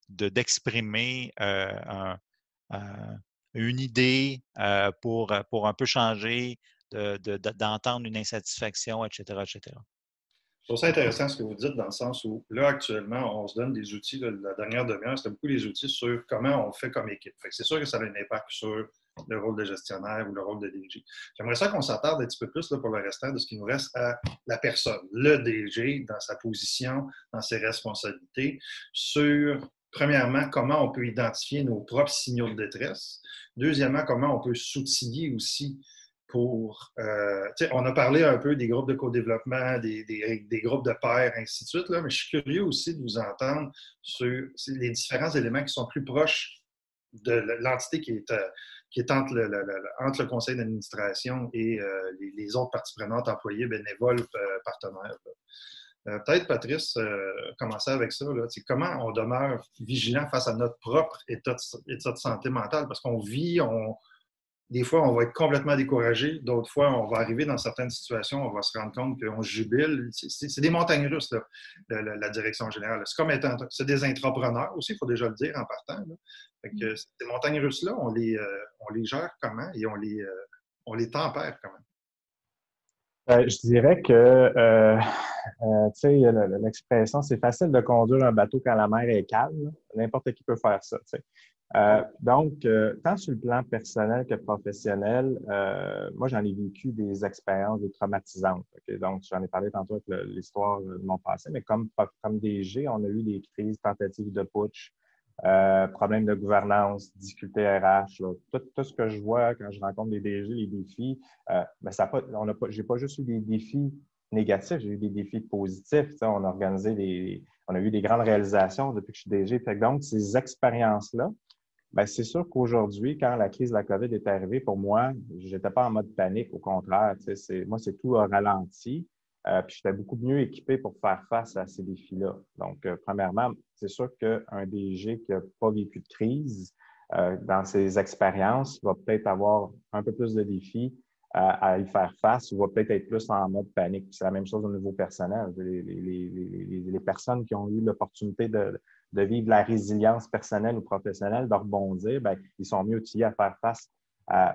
d'exprimer une idée pour un peu changer, d'entendre une insatisfaction, etc., etc.? Je trouve ça intéressant ce que vous dites dans le sens où, là, actuellement, on se donne des outils. Là, la dernière demi-heure, c'était beaucoup les outils sur comment on fait comme équipe. C'est sûr que ça a un impact sur le rôle de gestionnaire ou le rôle de DG. J'aimerais ça qu'on s'attarde un petit peu plus là, pour le restant de ce qui nous reste à la personne, le DG, dans sa position, dans ses responsabilités, sur, premièrement, comment on peut identifier nos propres signaux de détresse. Deuxièmement, comment on peut s'outiller aussi pour... on a parlé un peu des groupes de co-développement, des groupes de pairs, ainsi de suite, là, mais je suis curieux aussi de vous entendre sur les différents éléments qui sont plus proches de l'entité qui est entre le conseil d'administration et les autres parties prenantes, employés, bénévoles, partenaires. Peut-être, Patrice, commencer avec ça. Là, comment on demeure vigilant face à notre propre état de santé mentale? Parce qu'on vit, des fois, on va être complètement découragé. D'autres fois, on va arriver dans certaines situations, on va se rendre compte qu'on jubile. C'est des montagnes russes, là, la direction générale. C'est des intrapreneurs aussi, il faut déjà le dire en partant. Là. Fait que ces montagnes russes-là, on les gère comment et on les tempère comment? Je dirais que, tu sais, l'expression, c'est facile de conduire un bateau quand la mer est calme. N'importe qui peut faire ça, tu sais. Donc, tant sur le plan personnel que professionnel, moi, j'en ai vécu des expériences traumatisantes. Okay? Donc, j'en ai parlé tantôt avec l'histoire de mon passé, mais comme DG, on a eu des crises, tentatives de putsch, problèmes de gouvernance, difficultés RH. Là. Tout ce que je vois quand je rencontre des DG, les défis, j'ai pas juste eu des défis négatifs, j'ai eu des défis positifs. On a on a eu des grandes réalisations depuis que je suis DG. Donc, ces expériences-là, ben, c'est sûr qu'aujourd'hui, quand la crise de la COVID est arrivée, pour moi, je n'étais pas en mode panique. Au contraire, moi, c'est tout ralenti. Puis j'étais beaucoup mieux équipé pour faire face à ces défis-là. Donc, premièrement, c'est sûr qu'un DG qui n'a pas vécu de crise dans ses expériences va peut-être avoir un peu plus de défis à y faire face ou va peut-être être plus en mode panique. C'est la même chose au niveau personnel. Les personnes qui ont eu l'opportunité de vivre la résilience personnelle ou professionnelle, de rebondir, bien, ils sont mieux outillés à faire face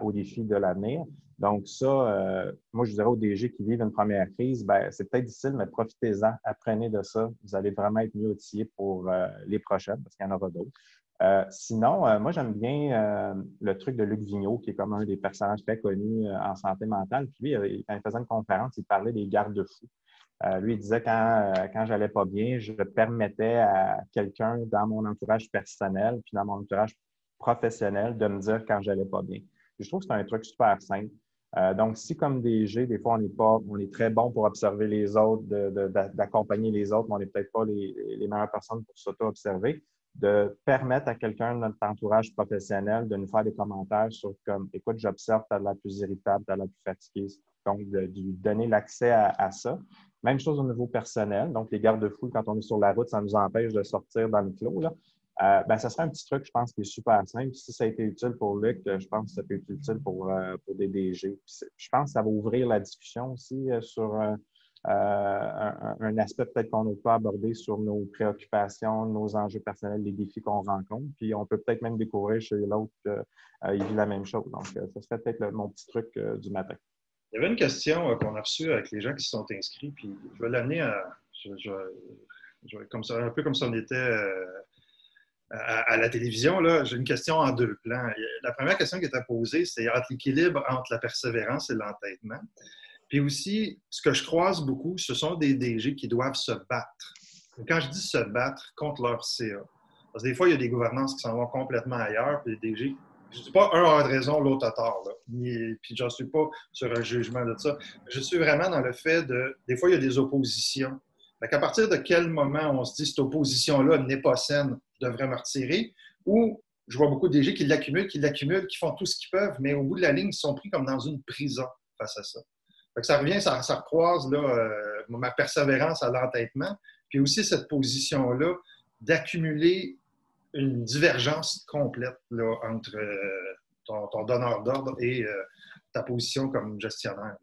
aux défis de l'avenir. Donc ça, moi, je dirais aux DG qui vivent une première crise, bien, c'est peut-être difficile, mais profitez-en, apprenez de ça. Vous allez vraiment être mieux outillés pour les prochaines, parce qu'il y en aura d'autres. Sinon, moi, j'aime bien le truc de Luc Vigneault, qui est comme un des personnages très connus en santé mentale. Puis lui, quand il faisait une conférence, il parlait des garde-fous. Lui, il disait quand j'allais pas bien, je permettais à quelqu'un dans mon entourage personnel puis dans mon entourage professionnel de me dire quand j'allais pas bien. Puis je trouve que c'est un truc super simple. Donc, si comme DG, des fois, on est très bon pour observer les autres, d'accompagner les autres, mais on n'est peut-être pas les meilleures personnes pour s'auto-observer, de permettre à quelqu'un de notre entourage professionnel de nous faire des commentaires sur comme, écoute, j'observe, tu as de la plus irritable, tu as de la plus fatiguée. Donc, de lui donner l'accès à ça. Même chose au niveau personnel. Donc, les garde-fous, quand on est sur la route, ça nous empêche de sortir dans le clos. Là. Ça serait un petit truc, je pense, qui est super simple. Si ça a été utile pour Luc, je pense que ça peut être utile pour des DG. Puis, je pense que ça va ouvrir la discussion aussi sur un aspect peut-être qu'on n'a pas abordé sur nos préoccupations, nos enjeux personnels, les défis qu'on rencontre. Puis, on peut peut-être même découvrir chez l'autre qu'il vit la même chose. Donc, ça serait peut-être mon petit truc du matin. Il y avait une question qu'on a reçue avec les gens qui se sont inscrits, puis je vais l'amener comme ça, un peu comme si on était à la télévision. Là. J'ai une question en deux plans. La première question qui était posée, c'est entre l'équilibre entre la persévérance et l'entêtement. Puis aussi, ce que je croise beaucoup, ce sont des DG qui doivent se battre. Et quand je dis se battre contre leur CA, parce que des fois, il y a des gouvernances qui s'en vont complètement ailleurs, puis les DG, je ne dis pas un a raison, l'autre a tort. Là. Puis je ne suis pas sur un jugement de ça. Je suis vraiment dans le fait de, des fois, il y a des oppositions. Fait qu'à partir de quel moment on se dit cette opposition-là n'est pas saine, je devrais me retirer, ou je vois beaucoup de DG qui l'accumulent, qui font tout ce qu'ils peuvent, mais au bout de la ligne, ils sont pris comme dans une prison face à ça. Fait que ça revient, ça recroise là, ma persévérance à l'entêtement, puis aussi cette position-là d'accumuler une divergence complète là, entre ton donneur d'ordre et ta position comme gestionnaire.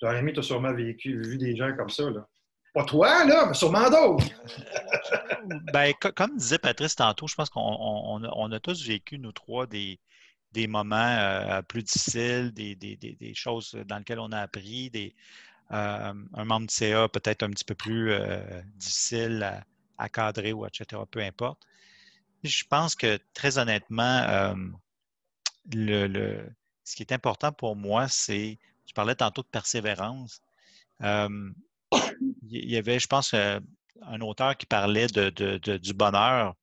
Jérémy, tu as sûrement vu des gens comme ça. Là. Pas toi, là, mais sûrement d'autres. Ben, comme disait Patrice tantôt, je pense qu'on a tous vécu, nous trois, des moments plus difficiles, des choses dans lesquelles on a appris, un membre de CA peut-être un petit peu plus difficile à cadrer ou etc., peu importe. Je pense que très honnêtement, ce qui est important pour moi, c'est, je parlais tantôt de persévérance. Il y avait, je pense, un auteur qui parlait du bonheur,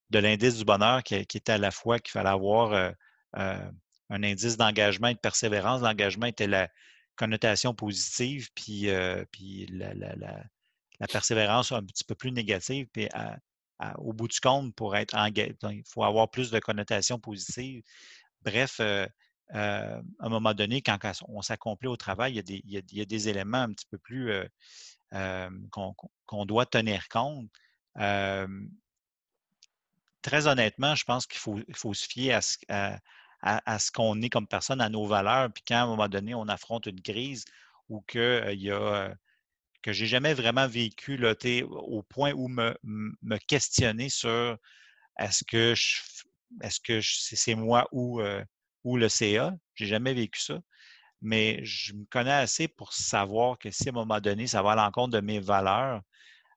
de l'indice du bonheur qui était à la fois qu'il fallait avoir un indice d'engagement et de persévérance. L'engagement était la connotation positive, puis la persévérance un petit peu plus négative. Puis au bout du compte, pour être engagé, il faut avoir plus de connotations positives. Bref, à un moment donné, quand on s'accomplit au travail, il y a des éléments un petit peu plus qu'on doit tenir compte. Très honnêtement, je pense qu'il faut se fier à ce qu'on est comme personne, à nos valeurs. Puis quand, à un moment donné, on affronte une crise ou que j'ai jamais vraiment vécu là, au point où me questionner sur est-ce que c'est moi ou le CA. J'ai jamais vécu ça. Mais je me connais assez pour savoir que si à un moment donné, ça va à l'encontre de mes valeurs,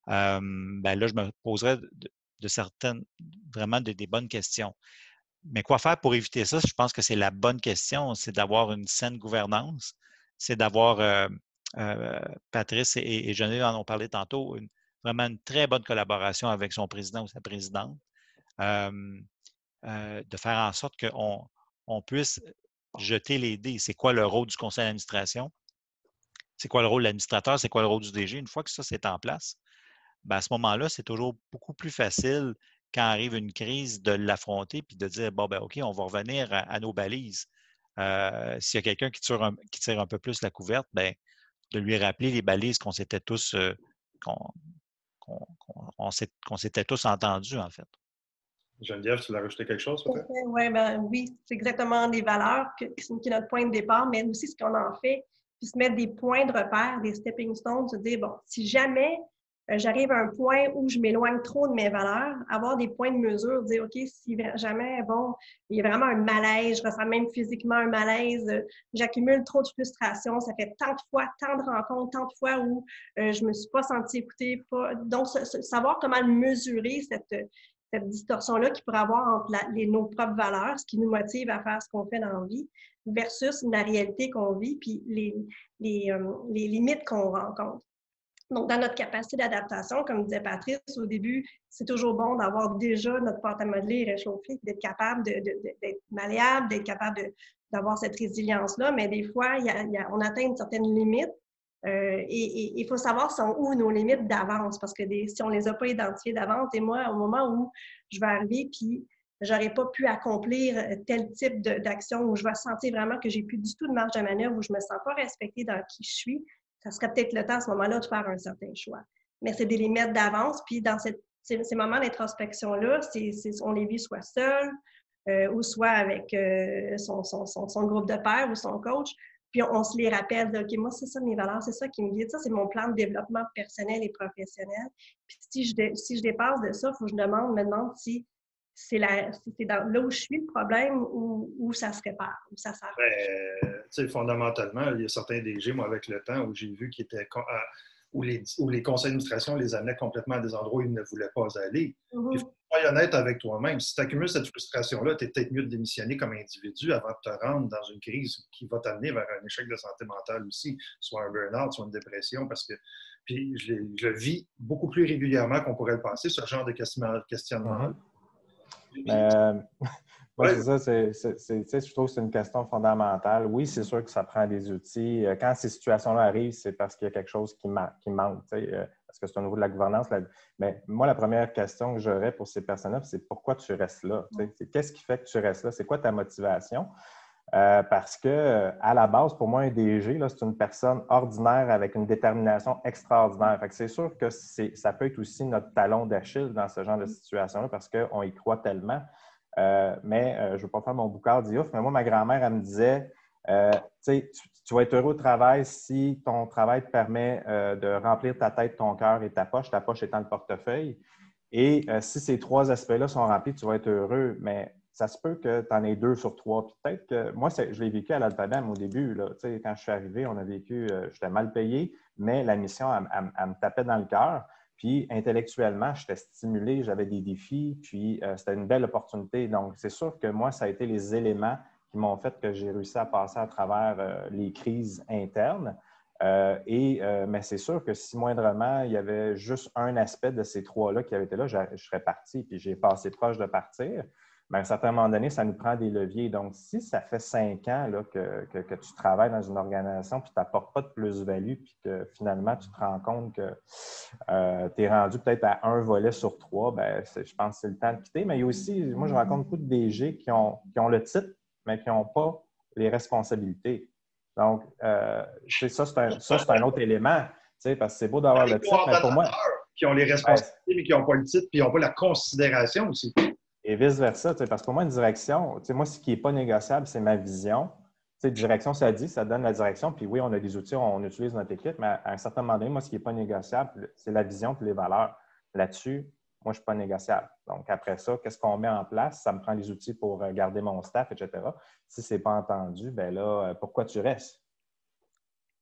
ben là, je me poserais de certaines, vraiment des bonnes questions. Mais quoi faire pour éviter ça? Je pense que c'est la bonne question, c'est d'avoir une saine gouvernance, c'est d'avoir, Patrice et Geneviève en ont parlé tantôt, vraiment une très bonne collaboration avec son président ou sa présidente, de faire en sorte qu'on puisse jeter les dés. C'est quoi le rôle du conseil d'administration? C'est quoi le rôle de l'administrateur? C'est quoi le rôle du DG? Une fois que ça, c'est en place, ben à ce moment-là, c'est toujours beaucoup plus facile quand arrive une crise de l'affronter puis de dire, bon, ben OK, on va revenir à nos balises. S'il y a quelqu'un qui tire un peu plus la couverte, ben, de lui rappeler les balises qu'on s'était tous, qu'on s'était tous entendus, en fait. Geneviève, tu voulais rajouter quelque chose, peut-être? Ouais, ben, oui, c'est exactement les valeurs qui est notre point de départ, mais aussi ce qu'on en fait, puis se mettre des points de repère, des stepping stones, se dire, bon, si jamais j'arrive à un point où je m'éloigne trop de mes valeurs, avoir des points de mesure, dire, OK, si jamais, bon, il y a vraiment un malaise, je ressens même physiquement un malaise, j'accumule trop de frustration, ça fait tant de fois, tant de rencontres, tant de fois où je me suis pas sentie écoutée, pas... Donc, savoir comment mesurer cette distorsion-là qu'il pourrait avoir entre nos propres valeurs, ce qui nous motive à faire ce qu'on fait dans la vie, versus la réalité qu'on vit, puis les limites qu'on rencontre. Donc, dans notre capacité d'adaptation, comme disait Patrice au début, c'est toujours bon d'avoir déjà notre pâte à modeler réchauffée, d'être capable d'être malléable, d'être capable d'avoir cette résilience-là. Mais des fois, on atteint une certaine limite. Et il faut savoir sont où nos limites d'avance, parce que si on ne les a pas identifiées d'avance, et moi, au moment où je vais arriver, puis j'aurais pas pu accomplir tel type d'action, où je vais sentir vraiment que j'ai plus du tout de marge de manœuvre, où je me sens pas respectée dans qui je suis, ça serait peut-être le temps à ce moment-là de faire un certain choix. Mais c'est des limites d'avance, puis dans ces moments d'introspection-là, on les vit soit seul, ou soit avec son groupe de pairs ou son coach, puis on se les rappelle de, OK, moi, c'est ça mes valeurs, c'est ça qui me guide, ça, c'est mon plan de développement personnel et professionnel. Puis si je dépasse de ça, il faut que je me demande si c'est là où je suis le problème ou ça se répare, ou ça s'arrange. Fondamentalement, il y a certains DG, moi, avec le temps, où j'ai vu qu'ils étaient où les conseils d'administration les amenaient complètement à des endroits où ils ne voulaient pas aller. Il faut être honnête avec toi-même. Si tu accumules cette frustration-là, tu es peut-être mieux de démissionner comme individu avant de te rendre dans une crise qui va t'amener vers un échec de santé mentale aussi, soit un burn-out, soit une dépression, parce que puis je le vis beaucoup plus régulièrement qu'on pourrait le penser, ce genre de questionnement-là. Moi, c'est ça, je trouve que c'est une question fondamentale. Oui, c'est sûr que ça prend des outils. Quand ces situations-là arrivent, c'est parce qu'il y a quelque chose qui manque. Parce que c'est au niveau de la gouvernance. Mais moi, la première question que j'aurais pour ces personnes-là, c'est pourquoi tu restes là? Qu'est-ce qui fait que tu restes là? C'est quoi ta motivation? Parce que, à la base, pour moi, un DG, là, c'est une personne ordinaire avec une détermination extraordinaire. Fait que c'est sûr que ça peut être aussi notre talon d'Achille dans ce genre de situation-là parce qu'on y croit tellement. Mais je ne veux pas faire mon boucard d'iouf, mais moi, ma grand-mère, elle me disait, tu vas être heureux au travail si ton travail te permet de remplir ta tête, ton cœur et ta poche étant le portefeuille. Et si ces trois aspects-là sont remplis, tu vas être heureux. Mais ça se peut que tu en aies 2 sur 3. Puis peut-être que moi, je l'ai vécu à l'Alphabem au début. Là. Quand je suis arrivé, on a vécu, j'étais mal payé, mais la mission, elle me tapait dans le cœur. Puis intellectuellement, j'étais stimulé, j'avais des défis, puis c'était une belle opportunité. Donc, c'est sûr que moi, ça a été les éléments qui m'ont fait que j'ai réussi à passer à travers les crises internes. Mais c'est sûr que si moindrement, il y avait juste un aspect de ces trois-là qui avait été là, je serais parti, puis j'ai passé proche de partir. Mais à un certain moment donné, ça nous prend des leviers. Donc, si ça fait 5 ans là, que tu travailles dans une organisation puis tu n'apportes pas de plus-value, puis que finalement, tu te rends compte que tu es rendu peut-être à un volet sur 3, bien, je pense que c'est le temps de quitter. Mais il y a aussi, moi, je rencontre beaucoup de DG qui ont le titre, mais qui n'ont pas les responsabilités. Donc, ça, c'est un autre élément, parce que c'est beau d'avoir le titre, mais pour moi... Qui ont les responsabilités, mais qui n'ont pas le titre, puis ils n'ont pas la considération aussi. Et vice-versa, parce que pour moi, une direction, moi, ce qui n'est pas négociable, c'est ma vision. Direction, ça dit, ça donne la direction. Puis oui, on a des outils, on utilise notre équipe, mais à un certain moment donné, moi, ce qui n'est pas négociable, c'est la vision et les valeurs. Là-dessus, moi, je ne suis pas négociable. Donc, après ça, qu'est-ce qu'on met en place? Ça me prend les outils pour garder mon staff, etc. Si ce n'est pas entendu, bien là, pourquoi tu restes?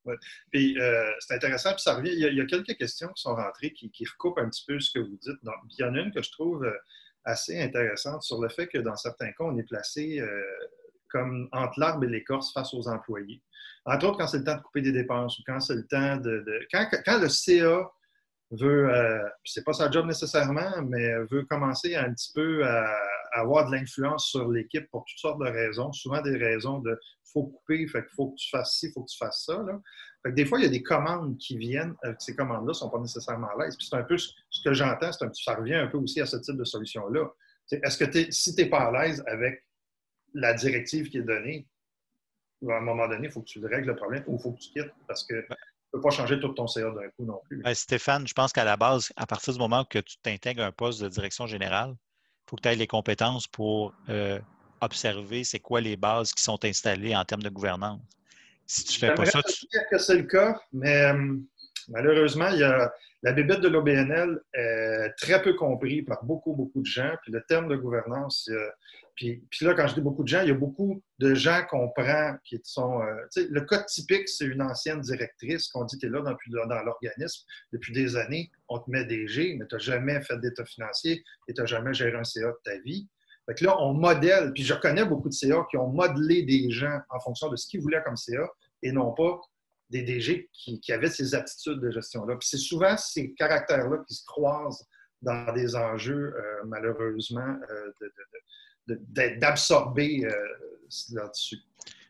Ouais. Puis, c'est intéressant, puis ça revient. Il y a quelques questions qui sont rentrées qui recoupent un petit peu ce que vous dites. Donc, il y en a une que je trouve assez intéressante sur le fait que dans certains cas, on est placé comme entre l'arbre et l'écorce face aux employés. Entre autres, quand c'est le temps de couper des dépenses ou quand c'est le temps quand le CA veut, c'est pas sa job nécessairement, mais veut commencer un petit peu à avoir de l'influence sur l'équipe pour toutes sortes de raisons, souvent des raisons de faut couper, fait qu'il faut que tu fasses ci, il faut que tu fasses ça. Là. Fait que des fois, il y a des commandes qui viennent, ces commandes-là ne sont pas nécessairement à l'aise. Puis c'est un peu ce que j'entends, ça revient un peu aussi à ce type de solution-là. Est-ce que si tu n'es pas à l'aise avec la directive qui est donnée, à un moment donné, il faut que tu règles le problème ou il faut que tu quittes parce que tu ne peux pas changer tout ton CA d'un coup non plus. Stéphane, je pense qu'à la base, à partir du moment que tu t'intègres un poste de direction générale, il faut que tu aies les compétences pour observer c'est quoi les bases qui sont installées en termes de gouvernance. Si tu ne fais pas ça, dire que c'est le cas, mais malheureusement, il y a la bébête de l'OBNL est très peu compris par beaucoup, beaucoup de gens. Puis le terme de gouvernance, puis là, quand je dis beaucoup de gens, il y a beaucoup de gens qu'on prend qui sont... le cas typique, c'est une ancienne directrice qu'on dit que tu es là dans l'organisme depuis des années. On te met DG, mais tu n'as jamais fait d'état financier et tu n'as jamais géré un CA de ta vie. Fait que là, on modèle, puis je connais beaucoup de CA qui ont modelé des gens en fonction de ce qu'ils voulaient comme CA et non pas des DG qui avaient ces aptitudes de gestion-là. Puis c'est souvent ces caractères-là qui se croisent dans des enjeux, malheureusement, d'absorber là-dessus.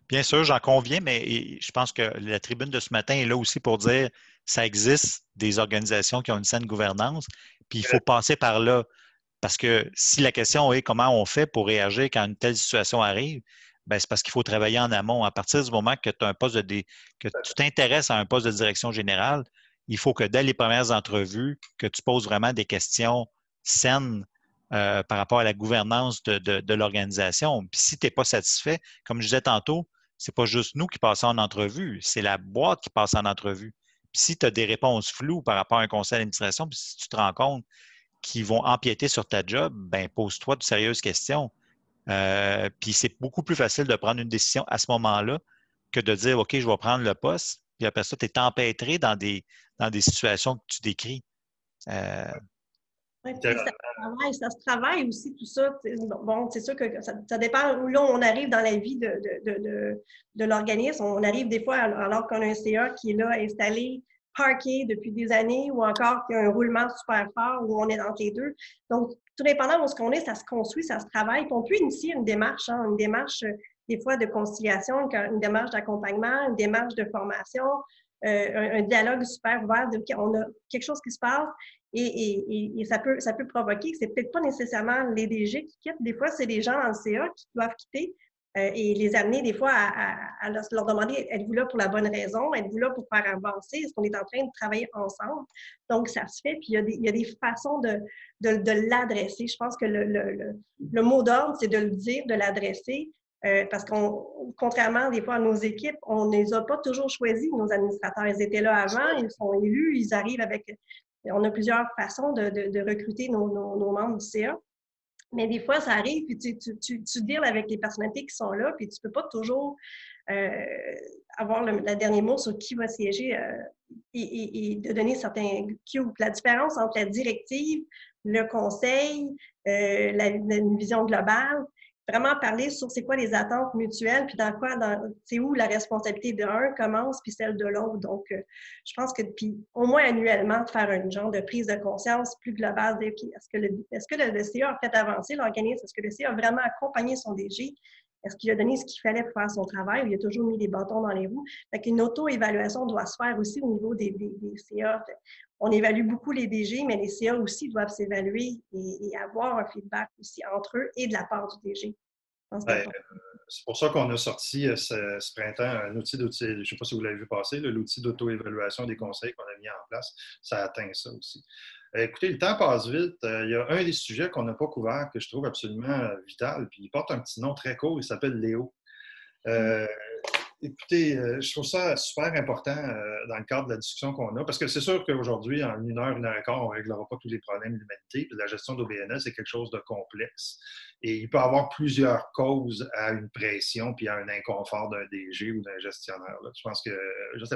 Bien sûr, j'en conviens, mais je pense que la tribune de ce matin est là aussi pour dire que ça existe des organisations qui ont une saine gouvernance, puis il faut passer par là. Parce que si la question est comment on fait pour réagir quand une telle situation arrive, ben c'est parce qu'il faut travailler en amont. À partir du moment que tu as un poste que tu t'intéresses à un poste de direction générale, il faut que dès les premières entrevues, que tu poses vraiment des questions saines par rapport à la gouvernance de l'organisation. Puis si tu n'es pas satisfait, comme je disais tantôt, c'est pas juste nous qui passons en entrevue, c'est la boîte qui passe en entrevue. Puis si tu as des réponses floues par rapport à un conseil d'administration, puis si tu te rends compte qui vont empiéter sur ta job, ben pose-toi de sérieuses questions. Puis c'est beaucoup plus facile de prendre une décision à ce moment-là que de dire OK, je vais prendre le poste, puis après ça, tu es empêtré dans des situations que tu décris. Ouais, ça se travaille aussi, tout ça. Bon, c'est sûr que ça dépend où là on arrive dans la vie de l'organisme. On arrive des fois alors qu'on a un CA qui est là installé, parqué depuis des années, ou encore qu'il y a un roulement super fort où on est entre les deux. Donc, tout dépendant de ce qu'on est, ça se construit, ça se travaille. Puis on peut initier une démarche des fois de conciliation, une démarche d'accompagnement, une démarche de formation, un dialogue super ouvert on a quelque chose qui se passe. Et ça peut provoquer que c'est peut-être pas nécessairement les DG qui quittent. Des fois, c'est les gens dans le CA qui doivent quitter et les amener des fois à leur demander, êtes-vous là pour la bonne raison? Êtes-vous là pour faire avancer? Est-ce qu'on est en train de travailler ensemble? Donc, ça se fait, puis il y a des façons de l'adresser. Je pense que le mot d'ordre, c'est de le dire, de l'adresser, parce qu'on, contrairement des fois à nos équipes, on ne les a pas toujours choisis, nos administrateurs. Ils étaient là avant, ils sont élus, ils arrivent avec... On a plusieurs façons de recruter nos membres du CA. Mais des fois, ça arrive, puis tu deals avec les personnalités qui sont là, puis tu ne peux pas toujours avoir le dernier mot sur qui va siéger et de donner certains cues. La différence entre la directive, le conseil, une vision globale, vraiment parler sur c'est quoi les attentes mutuelles, puis c'est où la responsabilité d'un commence, puis celle de l'autre. Donc, je pense que, puis au moins annuellement, de faire un genre de prise de conscience plus globale. Est-ce que le CA a fait avancer l'organisme? Est-ce que le CA a vraiment accompagné son DG? Est-ce qu'il a donné ce qu'il fallait pour faire son travail? Ou il a toujours mis des bâtons dans les roues? Fait qu'une auto-évaluation doit se faire aussi au niveau des CA. On évalue beaucoup les DG, mais les CA aussi doivent s'évaluer et avoir un feedback aussi entre eux et de la part du DG. C'est pour ça qu'on a sorti ce printemps un outil, je ne sais pas si vous l'avez vu passer, l'outil d'auto-évaluation des conseils qu'on a mis en place. Ça atteint ça aussi. Écoutez, le temps passe vite. Il y a un des sujets qu'on n'a pas couvert que je trouve absolument vital, puis il porte un petit nom très court, il s'appelle Léo. Écoutez, je trouve ça super important dans le cadre de la discussion qu'on a, parce que c'est sûr qu'aujourd'hui, en 1 heure et quart, on ne réglera pas tous les problèmes de l'humanité. Puis la gestion d'OBNL, c'est quelque chose de complexe. Et il peut y avoir plusieurs causes à une pression puis à un inconfort d'un DG ou d'un gestionnaire. Là. Je pense que juste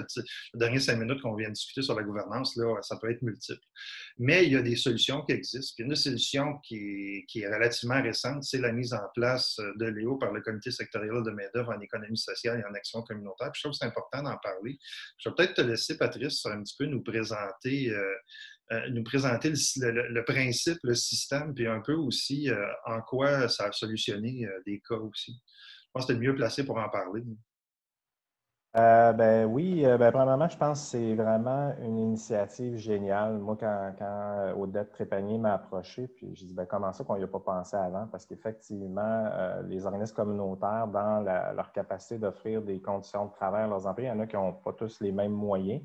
les dernières 5 minutes qu'on vient de discuter sur la gouvernance, là, ça peut être multiple. Mais il y a des solutions qui existent. Puis une solution qui est relativement récente, c'est la mise en place de Léo par le Comité sectoriel de main-d'œuvre en économie sociale et en action communautaire. Puis je trouve que c'est important d'en parler. Je vais peut-être te laisser, Patrice, un petit peu nous présenter le principe, le système, puis un peu aussi en quoi ça a solutionné des cas aussi. Je pense que tu es le mieux placé pour en parler. Premièrement, je pense que c'est vraiment une initiative géniale. Moi, quand Odette Trépanier m'a approché, puis j'ai dit, comment ça qu'on n'y a pas pensé avant? Parce qu'effectivement, les organismes communautaires, dans leur capacité d'offrir des conditions de travail à leurs employés, il y en a qui n'ont pas tous les mêmes moyens.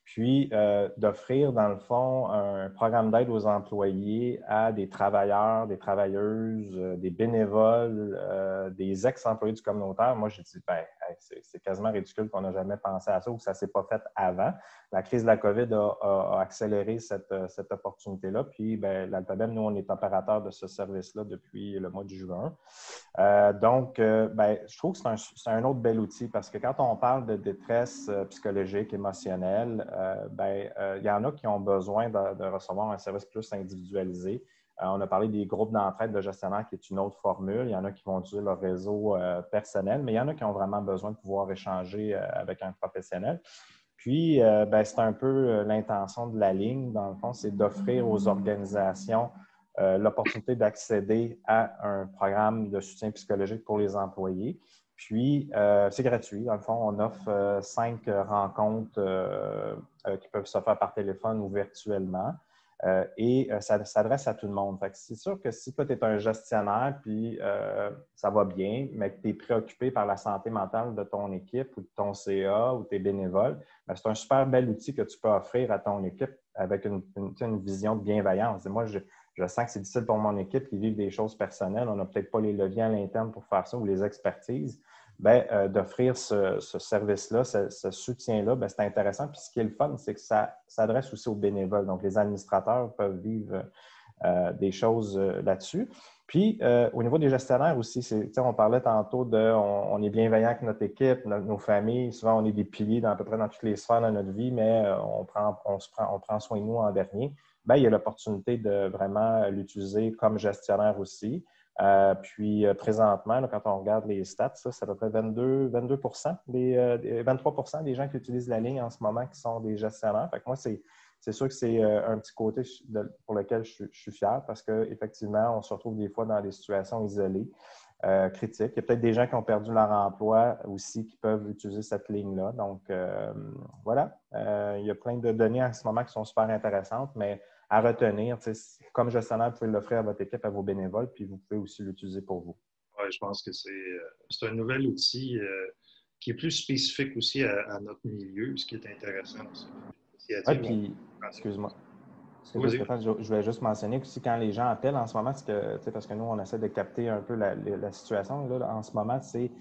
Puis, d'offrir, dans le fond, un programme d'aide aux employés à des travailleurs, des travailleuses, des bénévoles, des ex-employés du communautaire. Moi, j'ai dit, c'est quasiment ridicule qu'on n'a jamais pensé à ça ou que ça ne s'est pas fait avant. La crise de la COVID a accéléré cette opportunité-là. Puis, l'Alphabem, nous, on est opérateur de ce service-là depuis le mois de juin. Je trouve que c'est un autre bel outil parce que quand on parle de détresse psychologique, émotionnelle, il y en a qui ont besoin de recevoir un service plus individualisé. On a parlé des groupes d'entraide de gestionnaires qui est une autre formule. Il y en a qui vont utiliser leur réseau personnel, mais il y en a qui ont vraiment besoin de pouvoir échanger avec un professionnel. Puis, c'est un peu l'intention de la ligne, dans le fond, c'est d'offrir aux organisations l'opportunité d'accéder à un programme de soutien psychologique pour les employés. Puis, c'est gratuit. Dans le fond, on offre 5 rencontres qui peuvent se faire par téléphone ou virtuellement. Ça s'adresse à tout le monde. C'est sûr que si toi, tu es un gestionnaire, puis ça va bien, mais que tu es préoccupé par la santé mentale de ton équipe ou de ton CA ou tes bénévoles, c'est un super bel outil que tu peux offrir à ton équipe avec une vision de bienveillance. Et moi, je sens que c'est difficile pour mon équipe qui vivent des choses personnelles. On n'a peut-être pas les leviers à l'interne pour faire ça ou les expertises. D'offrir ce service-là, ce soutien-là, c'est intéressant. Puis ce qui est le fun, c'est que ça s'adresse aussi aux bénévoles. Donc, les administrateurs peuvent vivre des choses là-dessus. Puis, au niveau des gestionnaires aussi, on parlait tantôt on est bienveillant avec notre équipe, nos familles. Souvent, on est des piliers à peu près dans toutes les sphères de notre vie, mais on prend soin de nous en dernier. Il y a l'opportunité de vraiment l'utiliser comme gestionnaire aussi. Présentement, là, quand on regarde les stats, c'est à peu près 23 des gens qui utilisent la ligne en ce moment qui sont des gestionnaires. Fait que moi, c'est sûr que c'est un petit côté pour lequel je suis fier parce qu'effectivement, on se retrouve des fois dans des situations isolées, critiques. Il y a peut-être des gens qui ont perdu leur emploi aussi qui peuvent utiliser cette ligne-là. Donc, voilà. Il y a plein de données en ce moment qui sont super intéressantes, mais à retenir, comme gestionnaire, vous pouvez l'offrir à votre équipe, à vos bénévoles, puis vous pouvez aussi l'utiliser pour vous. Ouais, je pense que c'est un nouvel outil qui est plus spécifique aussi à notre milieu, ce qui est intéressant aussi. Oui, puis, excuse-moi. Excuse-moi, Oui. Stéphane, je voulais juste mentionner que quand les gens appellent en ce moment, parce que nous, on essaie de capter un peu la situation là, en ce moment, c'est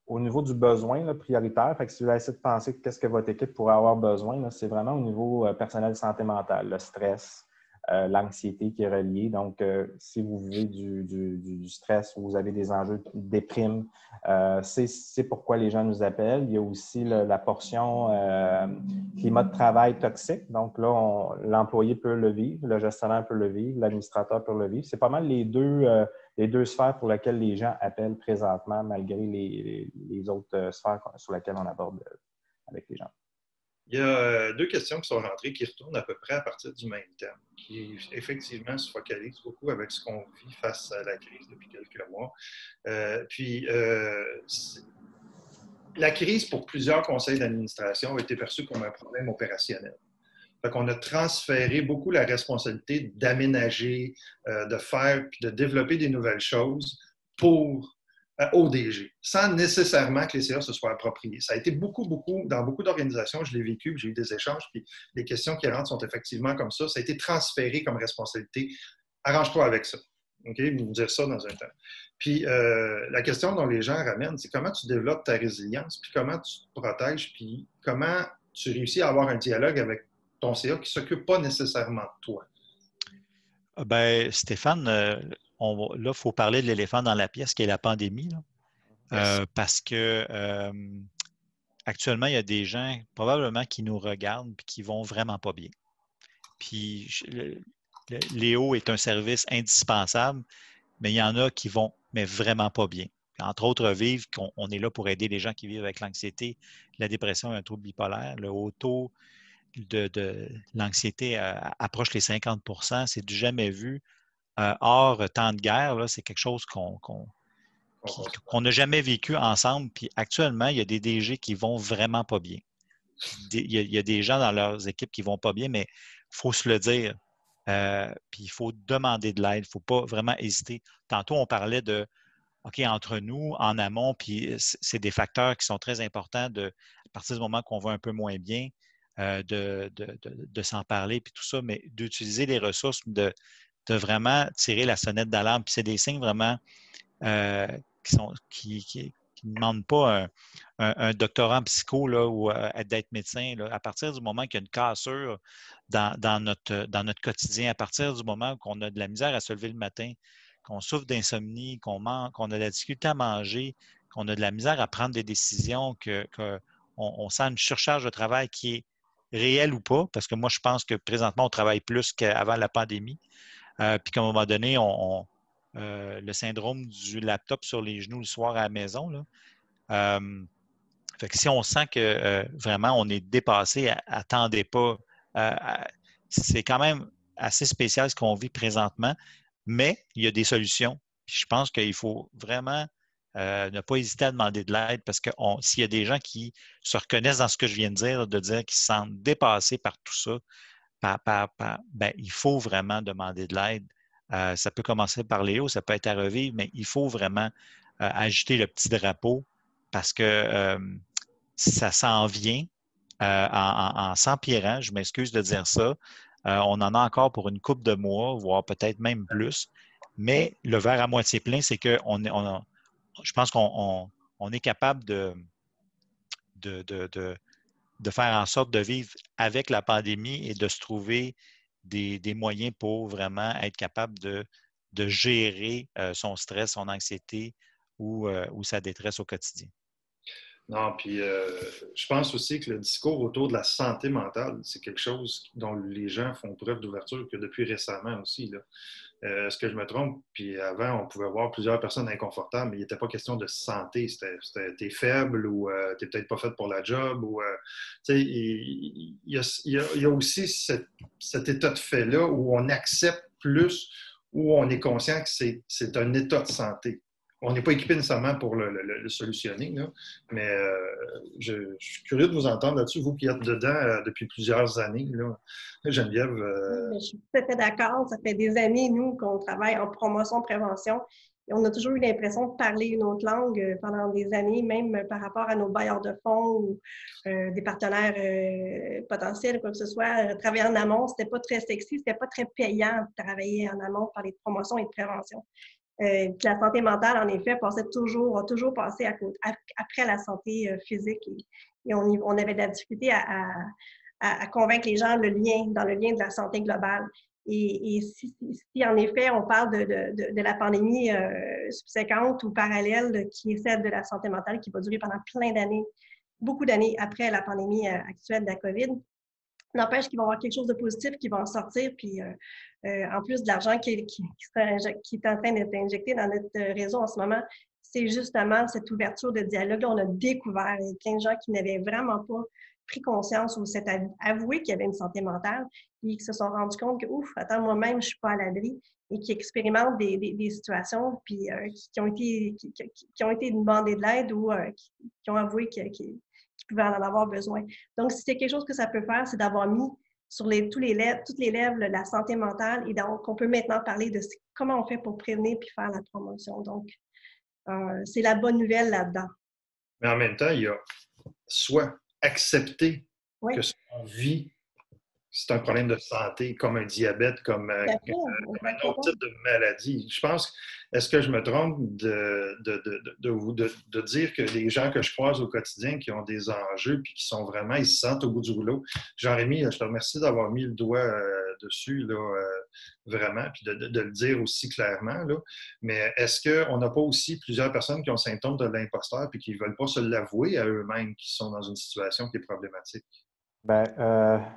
au niveau du besoin là, prioritaire. Fait que si vous essayez de penser qu'est-ce que votre équipe pourrait avoir besoin, là, c'est vraiment au niveau personnel de santé mentale, le stress, l'anxiété qui est reliée. Donc, si vous vivez du stress ou vous avez des enjeux de déprime, c'est pourquoi les gens nous appellent. Il y a aussi la portion climat de travail toxique. Donc là, l'employé peut le vivre, le gestionnaire peut le vivre, l'administrateur peut le vivre. C'est pas mal les deux sphères pour lesquelles les gens appellent présentement, malgré les autres sphères sur lesquelles on aborde avec les gens. Il y a deux questions qui sont rentrées qui retournent à peu près à partir du même thème, qui effectivement se focalisent beaucoup avec ce qu'on vit face à la crise depuis quelques mois. La crise pour plusieurs conseils d'administration a été perçue comme un problème opérationnel. Fait qu'on a transféré beaucoup la responsabilité d'aménager, de faire, puis de développer des nouvelles choses au DG, sans nécessairement que les CA se soient appropriés. Ça a été dans beaucoup d'organisations, je l'ai vécu, j'ai eu des échanges, puis les questions qui rentrent sont effectivement comme ça. Ça a été transféré comme responsabilité. Arrange-toi avec ça. OK? Vous dire ça dans un temps. Puis la question dont les gens ramènent, c'est comment tu développes ta résilience, puis comment tu te protèges, puis comment tu réussis à avoir un dialogue avec ton CA qui ne s'occupe pas nécessairement de toi. Ben, Stéphane, là, il faut parler de l'éléphant dans la pièce qui est la pandémie. Là. Parce que actuellement, il y a des gens probablement qui nous regardent et qui vont vraiment pas bien. Puis Léo est un service indispensable, mais il y en a qui vont mais vraiment pas bien. Entre autres, Vive, on est là pour aider les gens qui vivent avec l'anxiété, la dépression et un trouble bipolaire. Le haut taux de l'anxiété approche les 50 %. C'est du jamais vu. Hors temps de guerre, là, c'est quelque chose qu'on n'a jamais vécu ensemble. Puis actuellement, il y a des DG qui vont vraiment pas bien. Il y a des gens dans leurs équipes qui vont pas bien, mais il faut se le dire. Puis il faut demander de l'aide. Il ne faut pas vraiment hésiter. Tantôt, on parlait de OK, entre nous, en amont, puis c'est des facteurs qui sont très importants à partir du moment qu'on va un peu moins bien, de s'en parler, puis tout ça, mais d'utiliser les ressources, de vraiment tirer la sonnette d'alarme. Puis c'est des signes vraiment qui ne demandent pas un doctorat en psycho là, ou d'être médecin. Là. À partir du moment qu'il y a une cassure dans notre quotidien, à partir du moment qu'on a de la misère à se lever le matin, qu'on souffre d'insomnie, qu'on a de la difficulté à manger, qu'on a de la misère à prendre des décisions, qu'on sent une surcharge de travail qui est réelle ou pas, parce que moi, je pense que présentement, on travaille plus qu'avant la pandémie. Puis qu'à un moment donné, le syndrome du laptop sur les genoux le soir à la maison, là, fait que si on sent que vraiment on est dépassé, attendez pas. C'est quand même assez spécial ce qu'on vit présentement, mais il y a des solutions. Puis je pense qu'il faut vraiment ne pas hésiter à demander de l'aide parce que s'il y a des gens qui se reconnaissent dans ce que je viens de dire qu'ils se sentent dépassés par tout ça, ben, il faut vraiment demander de l'aide. Ça peut commencer par Léo, ça peut être à revivre, mais il faut vraiment agiter le petit drapeau parce que ça s'en vient en s'empirant. Je m'excuse de dire ça. On en a encore pour une couple de mois, voire peut-être même plus. Mais le verre à moitié plein, c'est que je pense qu'on est capable de faire en sorte de vivre avec la pandémie et de se trouver des moyens pour vraiment être capable de gérer son stress, son anxiété ou sa détresse au quotidien. Non, puis je pense aussi que le discours autour de la santé mentale, c'est quelque chose dont les gens font preuve d'ouverture que depuis récemment aussi. Là. Est-ce que je me trompe? Puis avant, on pouvait voir plusieurs personnes inconfortables, mais il n'était pas question de santé. C'était t'es faible ou t'es peut-être pas fait pour la job. Ou, il y a aussi cet état de fait-là où on accepte plus, où on est conscient que c'est un état de santé. On n'est pas équipé nécessairement pour le solutionner, là, mais je suis curieux de vous entendre là-dessus, vous qui êtes dedans depuis plusieurs années. Là. Geneviève. Je suis tout à fait d'accord. Ça fait des années, nous, qu'on travaille en promotion-prévention. on a toujours eu l'impression de parler une autre langue pendant des années, même par rapport à nos bailleurs de fonds ou des partenaires potentiels, quoi que ce soit. Travailler en amont, c'était pas très sexy, c'était pas très payant de travailler en amont par les promotions et de prévention. Puis la santé mentale, en effet, a toujours passé après la santé physique. Et on avait de la difficulté à convaincre les gens dans le lien de la santé globale. Et si en effet, on parle de la pandémie subséquente ou parallèle qui est celle de la santé mentale qui va durer pendant plein d'années, beaucoup d'années après la pandémie actuelle de la COVID, n'empêche qu'il va y avoir quelque chose de positif qui va en sortir, puis en plus de l'argent qui est en train d'être injecté dans notre réseau en ce moment, c'est justement cette ouverture de dialogue. Là, on a découvert, il y a plein de gens qui n'avaient vraiment pas pris conscience ou s'est avoué qu'il y avait une santé mentale et qui se sont rendus compte que, ouf, attends, moi-même, je ne suis pas à l'abri et qui expérimentent des situations puis, qui ont été demandées de l'aide ou qui ont avoué qu'ils pouvaient en avoir besoin. Donc, si c'est quelque chose que ça peut faire, c'est d'avoir mis sur toutes les lèvres la santé mentale et donc on peut maintenant parler de comment on fait pour prévenir puis faire la promotion. Donc, c'est la bonne nouvelle là-dedans. Mais en même temps, il y a soit accepter que ce qu'on vit, c'est un problème de santé, comme un diabète, comme un autre type de maladie. Je pense, est-ce que je me trompe de dire que les gens que je croise au quotidien qui ont des enjeux puis qui sont vraiment, ils se sentent au bout du rouleau. Jean-Rémy, je te remercie d'avoir mis le doigt dessus, là, vraiment, puis de le dire aussi clairement. Là. Mais est-ce qu'on n'a pas aussi plusieurs personnes qui ont le symptôme de l'imposteur puis qui ne veulent pas se l'avouer à eux-mêmes, qui sont dans une situation qui est problématique? Bien,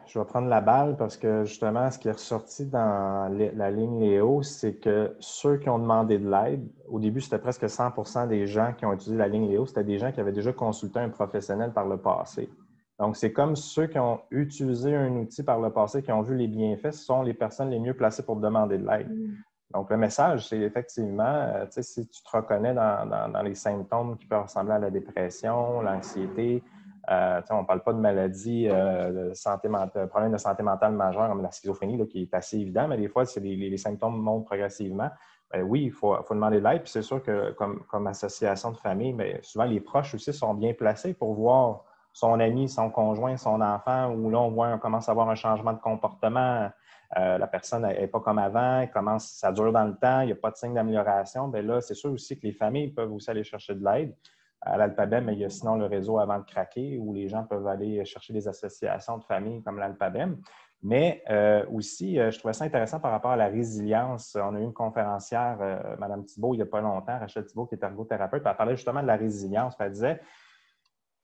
je vais prendre la balle parce que justement, ce qui est ressorti dans la ligne Léo, c'est que ceux qui ont demandé de l'aide, au début, c'était presque 100% des gens qui ont utilisé la ligne Léo, c'était des gens qui avaient déjà consulté un professionnel par le passé. Donc, c'est comme ceux qui ont utilisé un outil par le passé, qui ont vu les bienfaits, ce sont les personnes les mieux placées pour demander de l'aide. Donc, le message, c'est effectivement, si tu te reconnais dans les symptômes qui peuvent ressembler à la dépression, l'anxiété, on ne parle pas de maladies, de problèmes de santé mentale majeurs comme la schizophrénie, là, qui est assez évident, mais des fois, les symptômes montent progressivement. Bien, oui, il faut demander de l'aide. Puis c'est sûr que comme association de famille, bien, souvent les proches aussi sont bien placés pour voir son ami, son conjoint, son enfant, où là, on commence à avoir un changement de comportement. La personne n'est pas comme avant, ça dure dans le temps, il n'y a pas de signe d'amélioration. Bien là, c'est sûr aussi que les familles peuvent aussi aller chercher de l'aide. À l'Alpabem, il y a sinon le réseau Avant de craquer, où les gens peuvent aller chercher des associations de familles comme l'Alpabem. Mais aussi, je trouvais ça intéressant par rapport à la résilience. On a eu une conférencière, Mme Thibault, il n'y a pas longtemps, Rachel Thibault, qui est ergothérapeute, elle parlait justement de la résilience. Elle disait,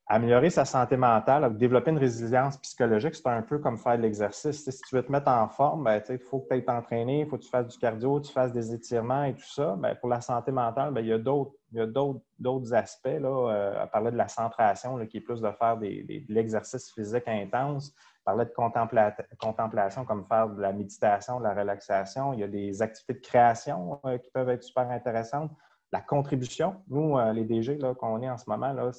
améliorer sa santé mentale, développer une résilience psychologique, c'est un peu comme faire de l'exercice. Si tu veux te mettre en forme, il faut que tu ailles t'entraîner, il faut que tu fasses du cardio, tu fasses des étirements et tout ça. Bien, pour la santé mentale, il y a d'autres aspects. Là. Elle parlait de la centration, là, qui est plus de faire de l'exercice physique intense. Elle parlait de contemplation, comme faire de la méditation, de la relaxation. Il y a des activités de création qui peuvent être super intéressantes. La contribution, nous, les DG qu'on est en ce moment, là,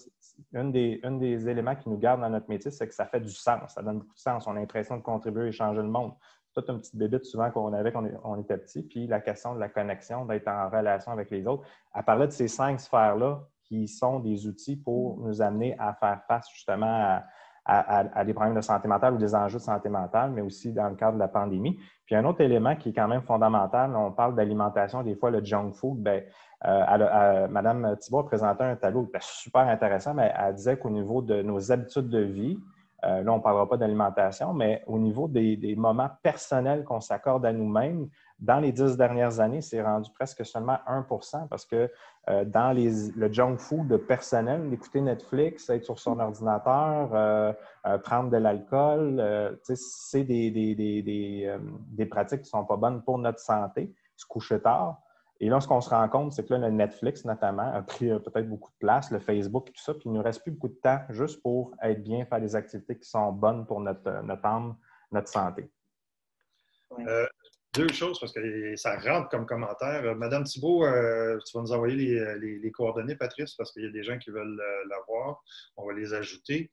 un des éléments qui nous garde dans notre métier, c'est que ça fait du sens. Ça donne beaucoup de sens. On a l'impression de contribuer et changer le monde. C'est toute une petite bébite souvent qu'on avait quand on était petit. Puis la question de la connexion, d'être en relation avec les autres. Elle parlait de ces 5 sphères-là qui sont des outils pour nous amener à faire face justement à des problèmes de santé mentale ou des enjeux de santé mentale, mais aussi dans le cadre de la pandémie. Puis un autre élément qui est quand même fondamental, on parle d'alimentation, des fois le junk food, bien, Mme Thibault a présenté un tableau super intéressant, mais elle disait qu'au niveau de nos habitudes de vie, là, on ne parlera pas d'alimentation, mais au niveau des moments personnels qu'on s'accorde à nous-mêmes, dans les 10 dernières années, c'est rendu presque seulement 1% parce que dans le junk food personnel, écouter Netflix, être sur son ordinateur, prendre de l'alcool, c'est des pratiques qui ne sont pas bonnes pour notre santé, se coucher tard. Et là, ce qu'on se rend compte, c'est que là, le Netflix, notamment, a pris peut-être beaucoup de place, le Facebook et tout ça, puis il ne nous reste plus beaucoup de temps juste pour être bien, faire des activités qui sont bonnes pour notre âme, notre santé. Ouais. 2 choses, parce que ça rentre comme commentaire. Madame Thibault, tu vas nous envoyer les coordonnées, Patrice, parce qu'il y a des gens qui veulent l'avoir. On va les ajouter.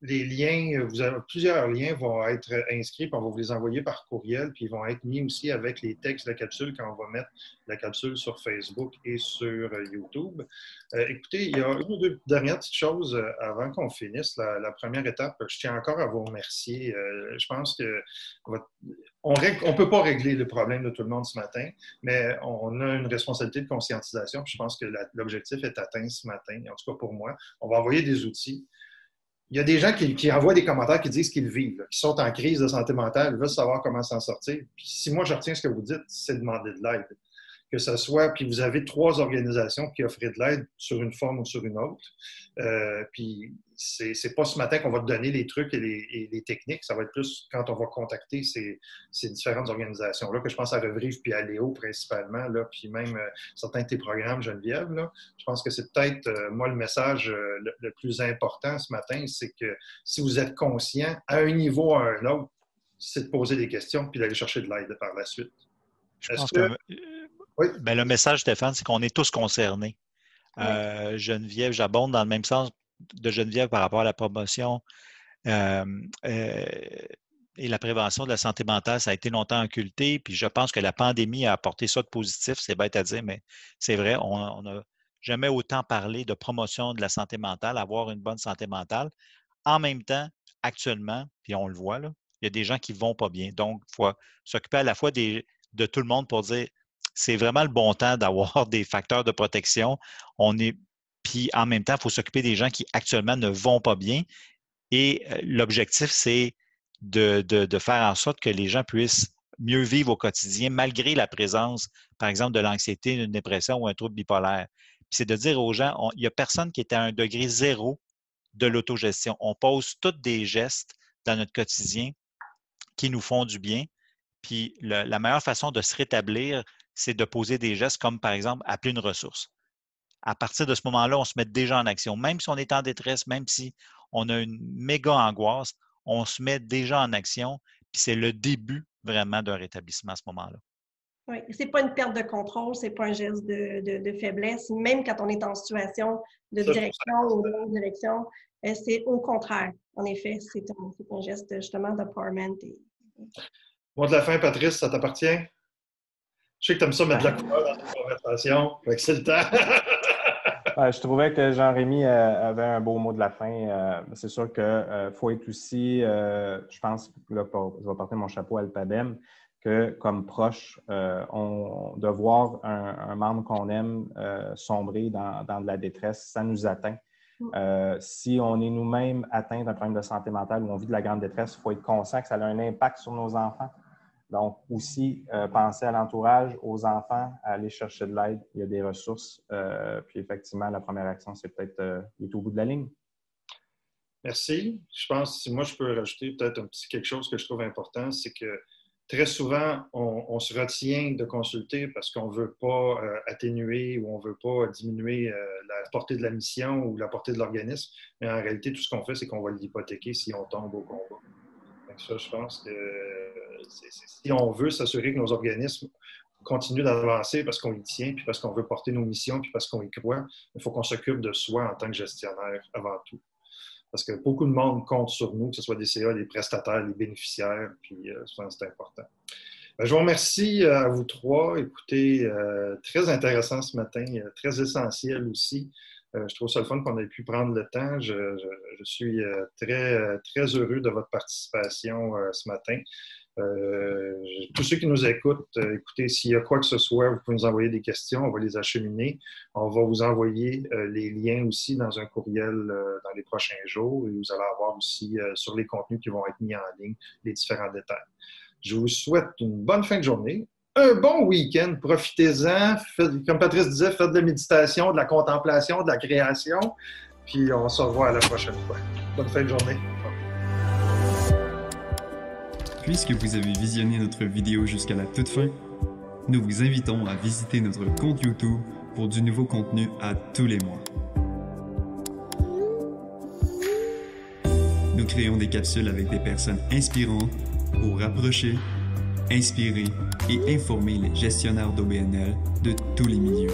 les liens, vous avez plusieurs liens vont être inscrits, puis on va vous les envoyer par courriel, puis ils vont être mis aussi avec les textes de la capsule quand on va mettre la capsule sur Facebook et sur YouTube. Écoutez, il y a une ou deux dernières petites choses avant qu'on finisse. La première étape, je tiens encore à vous remercier. Je pense que on ne peut pas régler le problème de tout le monde ce matin, mais on a une responsabilité de conscientisation. Puis je pense que l'objectif est atteint ce matin, en tout cas pour moi. On va envoyer des outils. Il y a des gens qui envoient des commentaires qui disent qu'ils vivent, qui sont en crise de santé mentale, ils veulent savoir comment s'en sortir. Puis si moi, je retiens ce que vous dites, c'est demander de l'aide. Que ce soit, puis vous avez 3 organisations qui offrent de l'aide sur une forme ou sur une autre. Puis c'est pas ce matin qu'on va te donner les trucs et les techniques, ça va être plus quand on va contacter ces différentes organisations-là, que je pense à Revivre puis à Léo principalement, là, puis même certains de tes programmes, Geneviève. Là, je pense que c'est peut-être, moi, le message le plus important ce matin, c'est que si vous êtes conscient, à un niveau ou à un autre, c'est de poser des questions puis d'aller chercher de l'aide par la suite. Je pense que oui. Ben, le message, Stéphane, c'est qu'on est tous concernés. Oui. Geneviève, j'abonde dans le même sens de Geneviève par rapport à la promotion et la prévention de la santé mentale. Ça a été longtemps occulté, puis je pense que la pandémie a apporté ça de positif. C'est bête à dire, mais c'est vrai, on n'a jamais autant parlé de promotion de la santé mentale, avoir une bonne santé mentale. En même temps, actuellement, puis on le voit, là, il y a des gens qui ne vont pas bien. Donc, il faut s'occuper à la fois de tout le monde pour dire c'est vraiment le bon temps d'avoir des facteurs de protection. Puis en même temps, il faut s'occuper des gens qui actuellement ne vont pas bien. Et l'objectif, c'est de faire en sorte que les gens puissent mieux vivre au quotidien malgré la présence, par exemple, de l'anxiété, d'une dépression ou un trouble bipolaire. Puis c'est de dire aux gens, il n'y a personne qui est à un degré zéro de l'autogestion. On pose tous des gestes dans notre quotidien qui nous font du bien. Puis la meilleure façon de se rétablir, c'est de poser des gestes comme, par exemple, appeler une ressource. À partir de ce moment-là, on se met déjà en action. Même si on est en détresse, même si on a une méga angoisse, on se met déjà en action. Puis c'est le début vraiment d'un rétablissement à ce moment-là. Oui, ce n'est pas une perte de contrôle, ce n'est pas un geste de faiblesse. Même quand on est en situation de direction ou de direction, c'est au contraire. En effet, c'est un geste justement d'empowerment. Mot de la fin, Patrice, ça t'appartient? Je sais que tu aimes ça mettre de la couleur dans ta conversation. C'est le temps. Je trouvais que Jean-Rémy avait un beau mot de la fin. C'est sûr qu'il faut être aussi, je pense, là, je vais porter mon chapeau à l'Alpadem, que comme proche, de voir un membre qu'on aime sombrer dans de la détresse, ça nous atteint. Si on est nous-mêmes atteints d'un problème de santé mentale ou on vit de la grande détresse, il faut être conscient que ça a un impact sur nos enfants. Donc, aussi, penser à l'entourage, aux enfants, à aller chercher de l'aide. Il y a des ressources. Puis, effectivement, la première action, c'est peut-être d'être au bout de la ligne. Merci. Je pense, si moi, je peux rajouter peut-être un petit quelque chose que je trouve important, c'est que très souvent, on se retient de consulter parce qu'on ne veut pas atténuer ou on ne veut pas diminuer la portée de la mission ou la portée de l'organisme. Mais en réalité, tout ce qu'on fait, c'est qu'on va l'hypothéquer si on tombe au combat. Donc ça, je pense que si on veut s'assurer que nos organismes continuent d'avancer parce qu'on y tient, puis parce qu'on veut porter nos missions, puis parce qu'on y croit, il faut qu'on s'occupe de soi en tant que gestionnaire avant tout. Parce que beaucoup de monde compte sur nous, que ce soit des CA, les prestataires, les bénéficiaires, puis je pense que c'est important. Je vous remercie à vous trois. Écoutez, très intéressant ce matin, très essentiel aussi. Je trouve ça le fun qu'on ait pu prendre le temps. Je suis très, très heureux de votre participation ce matin. Tous ceux qui nous écoutent, écoutez, s'il y a quoi que ce soit, vous pouvez nous envoyer des questions, on va les acheminer. On va vous envoyer les liens aussi dans un courriel dans les prochains jours et vous allez avoir aussi sur les contenus qui vont être mis en ligne les différents détails. Je vous souhaite une bonne fin de journée, un bon week-end, profitez-en. Comme Patrice disait, faites de la méditation, de la contemplation, de la création, puis on se revoit à la prochaine fois. Bonne fin de journée. Puisque vous avez visionné notre vidéo jusqu'à la toute fin, nous vous invitons à visiter notre compte YouTube pour du nouveau contenu à tous les mois. Nous créons des capsules avec des personnes inspirantes pour rapprocher, inspirer et informer les gestionnaires d'OBNL de tous les milieux.